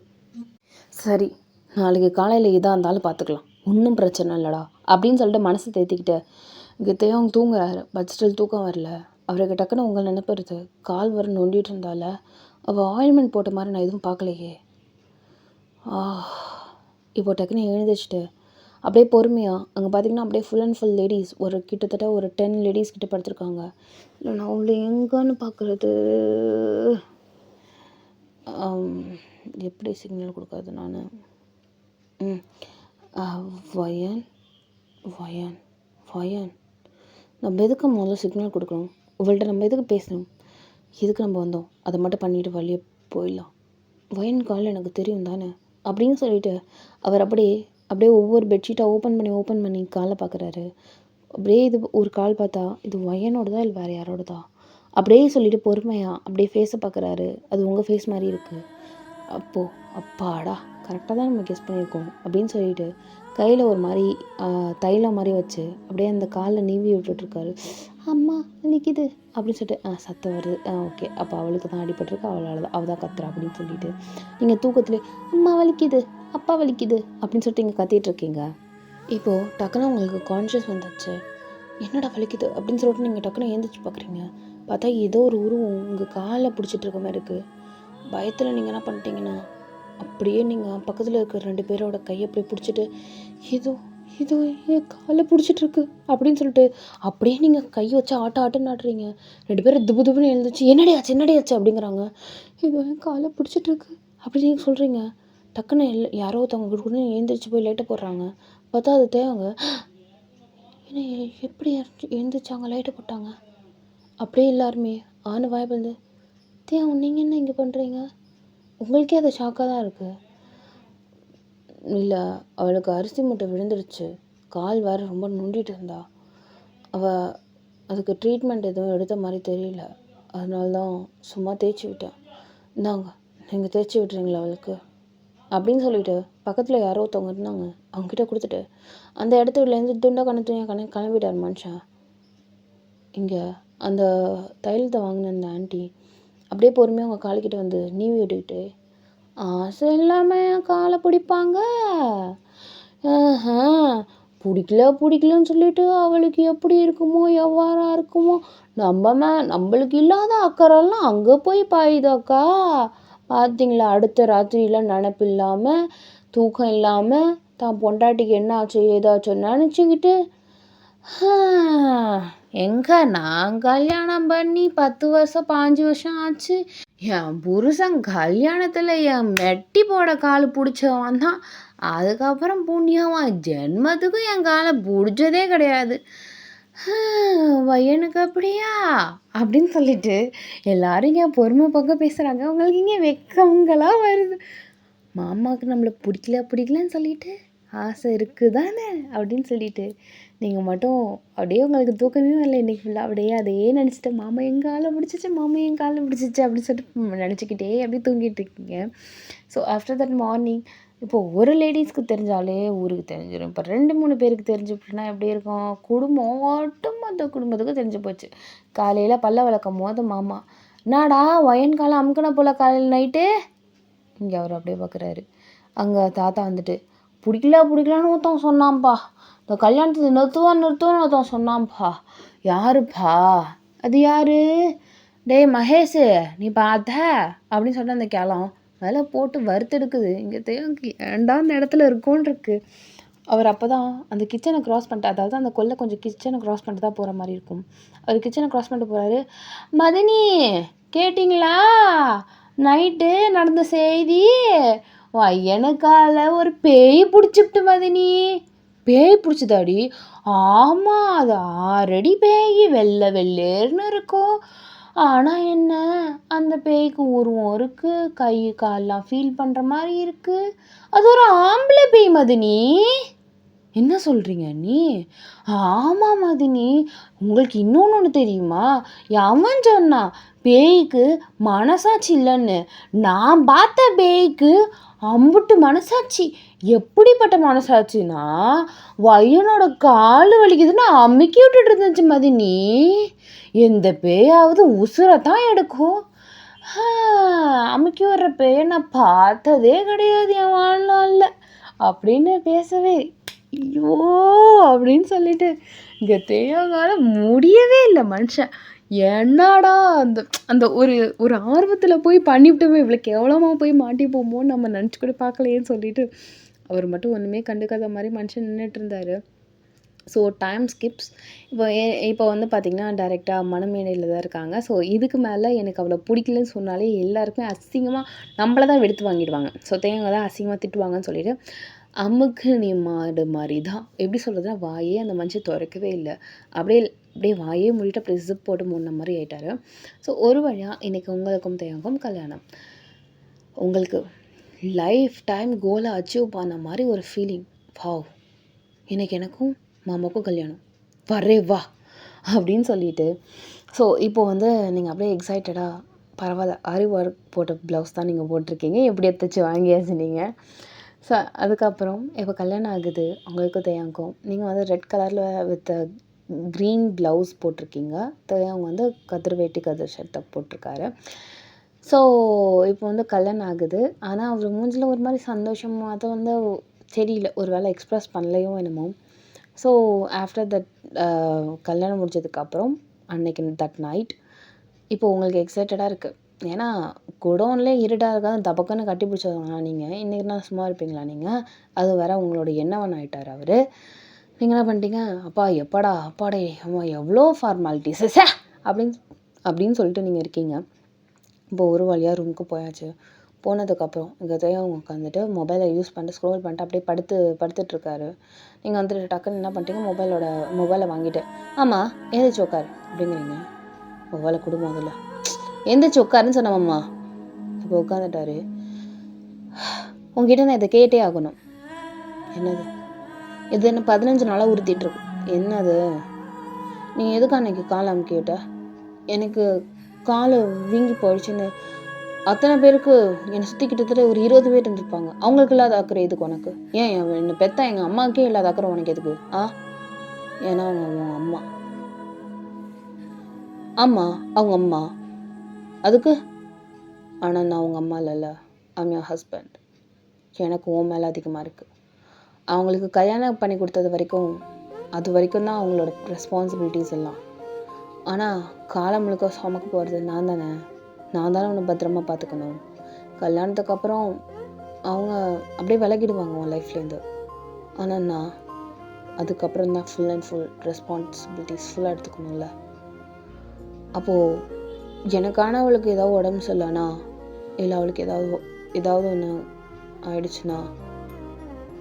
சரி நாளைக்கு காலையில் இதாக இருந்தாலும் பார்த்துக்கலாம், ஒன்றும் பிரச்சனை இல்லைடா அப்படின்னு சொல்லிட்டு மனசை தேத்திக்கிட்டு இங்கே தேவங்க தூங்குறாரு. பட் ஸ்டில் தூக்கம் வரல அவருக்கு. டக்குன்னு உங்கள் நினைப்பறது கால் வர நொண்டிகிட்டு இருந்தால அவள் ஆயில்மெண்ட் போட்ட மாதிரி நான் எதுவும் பார்க்கலையே. இப்போ டக்குன்னு எழுந்திரிச்சிட்டு அப்படியே பொறுமையாக அங்கே பார்த்தீங்கன்னா அப்படியே ஃபுல் அண்ட் ஃபுல் லேடிஸ், கிட்டத்தட்ட ஒரு 10 லேடிஸ் கிட்ட படுத்துருக்காங்க. இல்லை நான் அவங்கள எங்கன்னு பார்க்குறது, எப்படி சிக்னல் கொடுக்காது நான். வயன் வயன் வயன் நம்ம எதுக்கு முதல்ல சிக்னல் கொடுக்கணும், இவள்கிட்ட நம்ம எதுக்கு பேசணும், எதுக்கு நம்ம வந்தோம், அதை மட்டும் பண்ணிவிட்டு வழியே போயிடலாம். வயன் கால் எனக்கு தெரியும் தானே அப்படின்னு சொல்லிட்டு அவர் அப்படியே ஒவ்வொரு பெட்ஷீட்டாக ஓப்பன் பண்ணி காலை பார்க்குறாரு. அப்படியே இது ஒரு கால் பார்த்தா இது வயனோடதா இல்லை வேறு யாரோடதா அப்படியே சொல்லிட்டு பொறுமையாக அப்படியே ஃபேஸை பார்க்குறாரு. அது உங்கள் ஃபேஸ் மாதிரி இருக்குது. அப்போது அப்பாடா கரெக்டாக தான் நம்ம கெஸ் பண்ணியிருக்கோம் அப்படின்னு சொல்லிட்டு கையில் ஒரு மாதிரி தைலம் மாதிரி வச்சு அப்படியே அந்த காலில் நீவி விட்டுட்ருக்காரு. அம்மா வலிக்குது அப்படின்னு சொல்லிட்டு சத்தம் வருது. ஓகே அப்போ அவளுக்கு தான் அடிபட்டிருக்கு, அவள் தான் கத்துறா அப்படின்னு சொல்லிட்டு நீங்கள் தூக்கத்துலேயே அம்மா வலிக்குது அப்பா வலிக்குது அப்படின்னு சொல்லிட்டு இங்கே கத்திகிட்ருக்கீங்க. இப்போது டக்குன்னு உங்களுக்கு கான்ஷியஸ் வந்துச்சு. என்னடா வலிக்குது அப்படின்னு சொல்லிட்டு நீங்கள் டக்குன்னு எழுந்திரிச்சு பார்க்குறீங்க. பார்த்தா ஏதோ ஒரு உருவம் உங்கள் காலை பிடிச்சிட்டு இருக்க மாதிரி இருக்குது. பயத்தில் நீங்கள் என்ன பண்ணிட்டீங்கன்னா அப்படியே நீங்கள் பக்கத்தில் இருக்கிற 2 பேரோட கையை அப்படியே பிடிச்சிட்டு ஏதோ என் காலை பிடிச்சிட்ருக்கு அப்படின்னு சொல்லிட்டு அப்படியே நீங்கள் கையை வச்சு ஆட்டுன்னு ஆட்டுறீங்க. 2 பேரும் துபுன்னு எழுந்துச்சு என்னடியாச்சு அப்படிங்கிறாங்க. ஏதோ என் காலை பிடிச்சிட்ருக்கு அப்படின்னு நீங்கள் சொல்கிறீங்க. டக்குன்னு யாரோ ஒருத்தவங்க கூட எழுந்திரிச்சு போய் லைட்டை போடுறாங்க. பார்த்தா அது தேவைங்க. ஏன்னா எப்படி எழுந்திரிச்சாங்க லைட்டை போட்டாங்க. அப்படியே எல்லாருமே வாய்ப்பு தேவை நீங்கள் என்ன இங்கே பண்ணுறீங்க, உங்களுக்கே அது ஷாக்காக தான் இருக்குது. இல்லை அவளுக்கு அரிசி மூட்டை விழுந்துருச்சு, கால் வேறு ரொம்ப நொண்டிட்டு இருந்தா, அவள் அதுக்கு ட்ரீட்மெண்ட் எதுவும் எடுத்த மாதிரி தெரியல, அதனால தான் சும்மா தேய்ச்சி விட்டேன். இந்தாங்க நீங்கள் தேய்ச்சி விட்றீங்களா அவளுக்கு அப்படின்னு சொல்லிட்டு பக்கத்தில் யாரோ ஒருத்தவங்க இருந்தாங்க, அவங்ககிட்ட கொடுத்துட்டு அந்த இடத்துலேருந்து துண்டா கிளம்பிட்டார் மனுஷன். இங்கே அந்த தைலத்தை வாங்கின அந்த ஆண்டி அப்படியே பொறுமையாக அவங்க காலுக்கிட்ட வந்து நீவி விட்டுக்கிட்டு, ஆசை இல்லாமல் என் காலை பிடிப்பாங்க, பிடிக்கலன்னு சொல்லிட்டு அவளுக்கு எப்படி இருக்குமோ எவ்வாறா இருக்குமோ, நம்மளுக்கு இல்லாத அக்கறைலாம் அங்கே போய் பாயுதாக்கா. பார்த்தீங்களா, அடுத்த ராத்திரியில் நினப்பு இல்லாமல் தூக்கம் இல்லாமல் தான் பொண்டாட்டிக்கு என்ன ஆச்சு ஏதாச்சும் நினச்சிக்கிட்டு, எங்க நான் கல்யாணம் பண்ணி 10 வருஷம் 5 வருஷம் ஆச்சு, என் புருஷன் கல்யாணத்தில் என் மெட்டி போட கால் பிடிச்சவன் தான். அதுக்கப்புறம் புண்ணியவன் ஜென்மத்துக்கும் என் காலை பிடிச்சதே கிடையாது. பையனுக்கு அப்படியா அப்படின்னு சொல்லிட்டு எல்லாரும் இங்கே பொறுமை பக்கம் பேசுகிறாங்க. உங்களுக்கு இங்கே வெக்கங்களாக வருது. மாமாவுக்கு நம்மளை பிடிக்கலன்னு சொல்லிட்டு ஆசை இருக்குது தானே அப்படின்னு சொல்லிட்டு நீங்கள் மட்டும் அப்படியே உங்களுக்கு தூக்கமே வரல இன்றைக்கி ஃபுல்லாக. அப்படியே அதையே நினச்சிட்டு மாமா என் காலை பிடிச்சிச்சு அப்படின்னு சொல்லிட்டு நினச்சிக்கிட்டே அப்படியே தூங்கிட்டு இருக்கீங்க. ஸோ ஆஃப்டர் தட் மார்னிங் இப்போது ஒரு லேடிஸ்க்கு தெரிஞ்சாலே ஊருக்கு தெரிஞ்சிடும். இப்போ 2-3 பேருக்கு தெரிஞ்சுட்டுனா எப்படி இருக்கும்? ஒட்டுமொத்த குடும்பத்துக்கும் தெரிஞ்சு போச்சு. காலையில் பல்ல விளக்கும் போது மாமா, என்னடா ஒயன் காலம் அமுக்கின போல் காலையில் நைட்டு, இங்கே அவர் அப்படியே பார்க்குறாரு. அங்கே தாத்தா வந்துட்டு, பிடிக்கலான்னு ஒருத்தன் சொன்னான்ப்பா, இந்த கல்யாணத்தை நிறுத்துவான்னு ஒருத்தன் சொன்னான்ப்பா. யாருப்பா அது? யாரு? டேய் மகேஷ், நீ பார்த்த அப்படின்னு சொல்லிட்டு அந்த கேளம் மேலே போட்டு வறுத்தெடுக்குது. இங்கே தேவைக்கு ஏண்டா அந்த இடத்துல இருக்கும்னு இருக்கு. அவர் அப்போ தான் அந்த கிச்சனை க்ராஸ் பண்ணிட்டு, அதாவது அந்த கொல்லை கொஞ்சம் கிச்சனை க்ராஸ் பண்ணிட்டு தான் போகிற மாதிரி இருக்கும். அவர் கிச்சனை க்ராஸ் பண்ணிட்டு போகிறாரு. மதினி கேட்டிங்களா நைட்டு நடந்த செய்தி? எனக்கால ஒரு பேய் பிடிச்சிப்ட்டு மதினி. பேய் பிடிச்சதாடி? ஆமாம், அது 6 அடி பேய், வெள்ளேர்னு இருக்கும். ஆனால் என்ன, அந்த பேய்க்கு உருவம் இருக்குது, கை கால்லாம் ஃபீல் பண்ணுற மாதிரி இருக்குது. அது ஒரு ஆம்பளை பேய் மதினி. என்ன சொல்கிறீங்க நீ? ஆமாம் மதினி, உங்களுக்கு இன்னொன்று தெரியுமா? எவன் சொன்னான் பேய்க்கு மனசாட்சி இல்லைன்னு? நான் பார்த்த பேய்க்கு அம்புட்டு மனசாட்சி. எப்படிப்பட்ட மனசாட்சின்னா, வயனோட கால் வலிக்குதுன்னு அமுக்கி விட்டுட்டு இருந்துச்சு மதினி. எந்த பேயாவது உசுரை தான் எடுக்கும். அமுக்கி விடுற பேயை நான் பார்த்ததே கிடையாது என் வாழ்நாளில் அப்படின்னு பேசவே, ஐயோ அப்படின்னு சொல்லிட்டு இங்கே தேங்கால முடியவே இல்லை மனுஷன். என்னடா அந்த அந்த ஒரு ஒரு ஆர்வத்தில் போய் பண்ணிவிட்டோமே, இவ்வளோ கேவலமாக போய் மாட்டி போமோன்னு நம்ம நினச்சி கூட பார்க்கலையேன்னு சொல்லிட்டு அவர் மட்டும் ஒன்றுமே கண்டுக்காத மாதிரி மனுஷன் நின்றுட்டு இருந்தார். So time Schiff's. இப்போ வந்து பார்த்திங்கன்னா டைரெக்டாக மணமேடையில் தான் இருக்காங்க. ஸோ இதுக்கு மேலே எனக்கு அவ்வளோ பிடிக்கலன்னு சொன்னாலே எல்லாருக்குமே அசிங்கமாக நம்மளை தான் வெடுத்து வாங்கிடுவாங்க. ஸோ தேங்காய் தான் அசிங்கமாக திட்டுவாங்கன்னு சொல்லிட்டு அமுக்கு நீ மாடு மாதிரி தான், எப்படி சொல்கிறதுனா வாயே அந்த மனுஷன் திறக்கவே இல்லை. அப்படியே வாயே மூடிட்டு அப்படியே ஜிப் போட்டு மூடின மாதிரி ஆயிட்டார். ஸோ ஒரு வழியாக இன்றைக்கி உங்களுக்கும் தேங்காய்க்கும் கல்யாணம். உங்களுக்கு லைஃப் டைம் கோலை அச்சீவ் பண்ண மாதிரி ஒரு ஃபீலிங். வாவ், இன்றைக்கி எனக்கும் மாமாவுக்கும் கல்யாணம், வரே வா அப்படின்னு சொல்லிட்டு. ஸோ இப்போது வந்து நீங்கள் அப்படியே எக்ஸைட்டடாக, பரவாயில்ல ஆரி ஒர்க் போட்ட ப்ளவுஸ் தான் நீங்கள் போட்டிருக்கீங்க, எப்படி தைச்சி வாங்கியாச்சு நீங்கள். ஸோ அதுக்கப்புறம் இப்போ கல்யாணம் ஆகுது உங்களுக்கும் தேயாங்கும். நீங்கள் வந்து ரெட் கலரில் வித் க்ரீன் ப்ளவுஸ் போட்டிருக்கீங்க. தேயாங்க வந்து கதிர் வேட்டி கதிர் ஷர்ட்டை போட்டிருக்காரு. ஸோ இப்போ வந்து கல்யாணம் ஆகுது. ஆனால் அவர் மூஞ்சில் ஒரு மாதிரி சந்தோஷம் அதை வந்து தெரியல, ஒரு வேளை எக்ஸ்ப்ரெஸ் பண்ணலையோ என்னமோ. ஸோ ஆஃப்டர் தட் கல்யாணம் முடிஞ்சதுக்கப்புறம் அன்னைக்கு தட் நைட் இப்போ உங்களுக்கு எக்ஸைட்டடாக இருக்குது. ஏன்னா குடோன்லேயே இருட்டாக இருக்காது, தபக்குன்னு கட்டி பிடிச்சவங்க நீங்கள். இன்றைக்கி நான் சும்மா இருப்பீங்களா நீங்கள்? அது வேற உங்களோட எண்ணவன் ஆகிட்டார் அவர். நீங்கள் என்ன பண்ணிட்டீங்க, அப்பாடே அம்மா எவ்வளோ ஃபார்மாலிட்டிஸ் அப்படின்னு சொல்லிட்டு நீங்கள் இருக்கீங்க. இப்போ ஒரு வழியாக ரூமுக்கு போயாச்சு. போனதுக்கப்புறம் இங்கே தேவங்க உட்காந்துட்டு மொபைலை யூஸ் பண்ணிட்டு ஸ்க்ரோல் பண்ணிட்டு அப்படியே படுத்துட்ருக்காரு. நீங்கள் வந்துட்டு டக்குன்னு என்ன பண்ணிட்டீங்க, மொபைலை வாங்கிட்டு, ஆமாம் எழுந்திரிச்சு உட்காரு அப்படிங்கிறீங்க. மொபைலை கொடுங்க அதில், எந்திரிச்சு உட்காருன்னு சொன்னம்மா. இப்போ உட்காந்துட்டாரு. உங்ககிட்ட நான் இதை கேட்டே ஆகணும். என்னது இது? என்ன 15 நாளாக உறுத்திட்டுருக்கு. என்னது? நீங்கள் எதுக்கு அன்றைக்கி காலை அமுக்கி விட்ட? எனக்கு காலை வீங்கி போயிடுச்சுன்னு அத்தனை பேருக்கு என்னை சுற்றி கிட்டத்தட்ட ஒரு 20 பேர் இருந்திருப்பாங்க. அவங்களுக்கு இல்லாத அக்கறை எதுக்கு உனக்கு? ஏன் என்னை பெத்த எங்கள் அம்மாவுக்கே இல்லாத அக்கறை உனக்கு எதுக்கு? ஏன்னா அவங்க அவங்க அம்மா. ஆமாம், அவங்க அம்மா. அதுக்கு? ஆனால் நான் அவங்க அம்மா இல்லைல்ல, ஐம் யுவர் ஹஸ்பண்ட். எனக்கு உன் மேலே அதிகமாக இருக்குது. அவங்களுக்கு கல்யாணம் பண்ணி கொடுத்தது வரைக்கும் அது வரைக்கும் தான் அவங்களோட ரெஸ்பான்சிபிலிட்டிஸ் எல்லாம். ஆனால் காலம் முழுக்க சுமக்க போகிறது நான் தானே. நான் தானே உன்னை பத்திரமா பார்த்துக்கணும். கல்யாணத்துக்கு அப்புறம் அவங்க அப்படியே விலகிடுவாங்க உன் லைஃப்லேருந்து. ஆனால் நான் அதுக்கப்புறம் தான் ஃபுல் அண்ட் ஃபுல் ரெஸ்பான்சிபிலிட்டிஸ் ஃபுல்லாக எடுத்துக்கணும்ல. அப்போது எனக்கான அவளுக்கு ஏதாவது உடம்பு சரியில்லைனா, இல்லை அவளுக்கு ஏதாவது ஒன்று ஆயிடுச்சுன்னா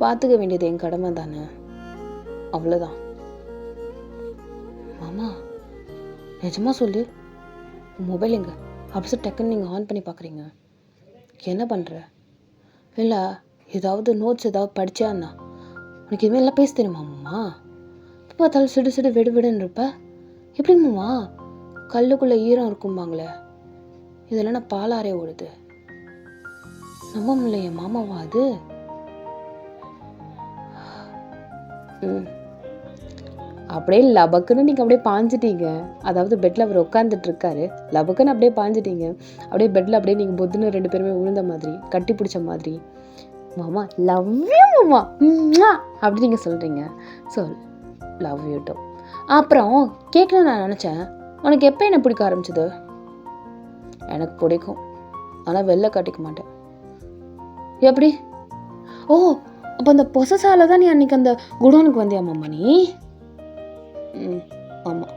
பார்த்துக்க வேண்டியது என் கடமை தானே. அவ்வளோதான். மாமா நிஜமாக சொல்லு, மொபைல் எங்க? அப்படி டக்குன்னு நீங்கள் ஆன் பண்ணி பார்க்குறீங்க. என்ன பண்ணுற? இல்லை ஏதாவது நோட்ஸ் ஏதாவது படித்தான்னா? உனக்கு இதுமாதிரி எல்லாம் பேச தெரியுமா மாமா? இப்போ பார்த்தாலும் சிடு சிடு வெடு வெடுன்னு இருப்ப. எப்படி மாமா கல்லுக்குள்ளே ஈரம் இருக்கும்பாங்களே, இதெல்லாம் நான் பாலாரே ஓடுது. நம்ப முடியல என் மாமாவா அது? அப்படியே லபக்குன்னு நீங்கள் அப்படியே பாஞ்சிட்டீங்க. அதாவது பெட்டில் அவர் உட்காந்துட்டு இருக்காரு, லபக்குன்னு அப்படியே பாஞ்சிட்டீங்க. அப்படியே பெட்டில் அப்படியே நீங்கள் பொத்துன்னு 2 பேருமே விழுந்த மாதிரி, கட்டி பிடிச்ச மாதிரி. மாமா லவ் யூ மாமா அப்படி நீங்கள் சொல்கிறீங்க. So love you too. அப்புறம் கேட்கணும்னு நான் நினச்சேன், உனக்கு எப்போ என்ன பிடிக்க ஆரம்பிச்சது? எனக்கு பிடிக்கும், ஆனால் வெளில காட்டிக்க மாட்டேன். எப்படி? ஓ, அப்போ அந்த பொசஸால தான் நீ அன்றைக்கி அந்த குடோனுக்கு வந்தியா மாமா நீ? ஆமாம்.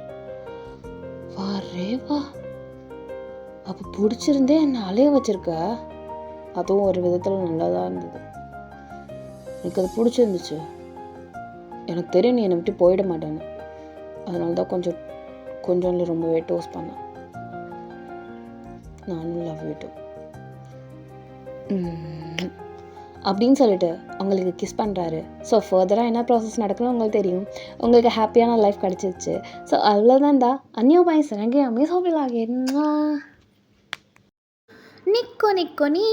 வாரே வா, அப்போ பிடிச்சிருந்தே என்னை அலைய வச்சிருக்க. அதுவும் ஒரு விதத்தில் நல்லா தான் இருந்தது. எனக்கு அது பிடிச்சிருந்துச்சு. எனக்கு தெரியும் நீ என்னை விட்டு போயிட மாட்டேன்னு. அதனால தான் கொஞ்சம் இல்லை ரொம்பவே டோஸ் பண்ணேன். நானும் லவ் யூ டூ அப்படின்னு சொல்லிட்டு அவங்களுக்கு கிஸ் பண்ணுறாரு. ஸோ ஃபர்தராக என்ன ப்ராசஸ் நடக்கணும் உங்களுக்கு தெரியும். உங்களுக்கு ஹாப்பியான லைஃப் கிடச்சிருச்சு. ஸோ அவ்வளோதான்டா. அந்நியோபாய் சரங்கே அமேசாபிளாக நிக்கோ நிக்கோ நீ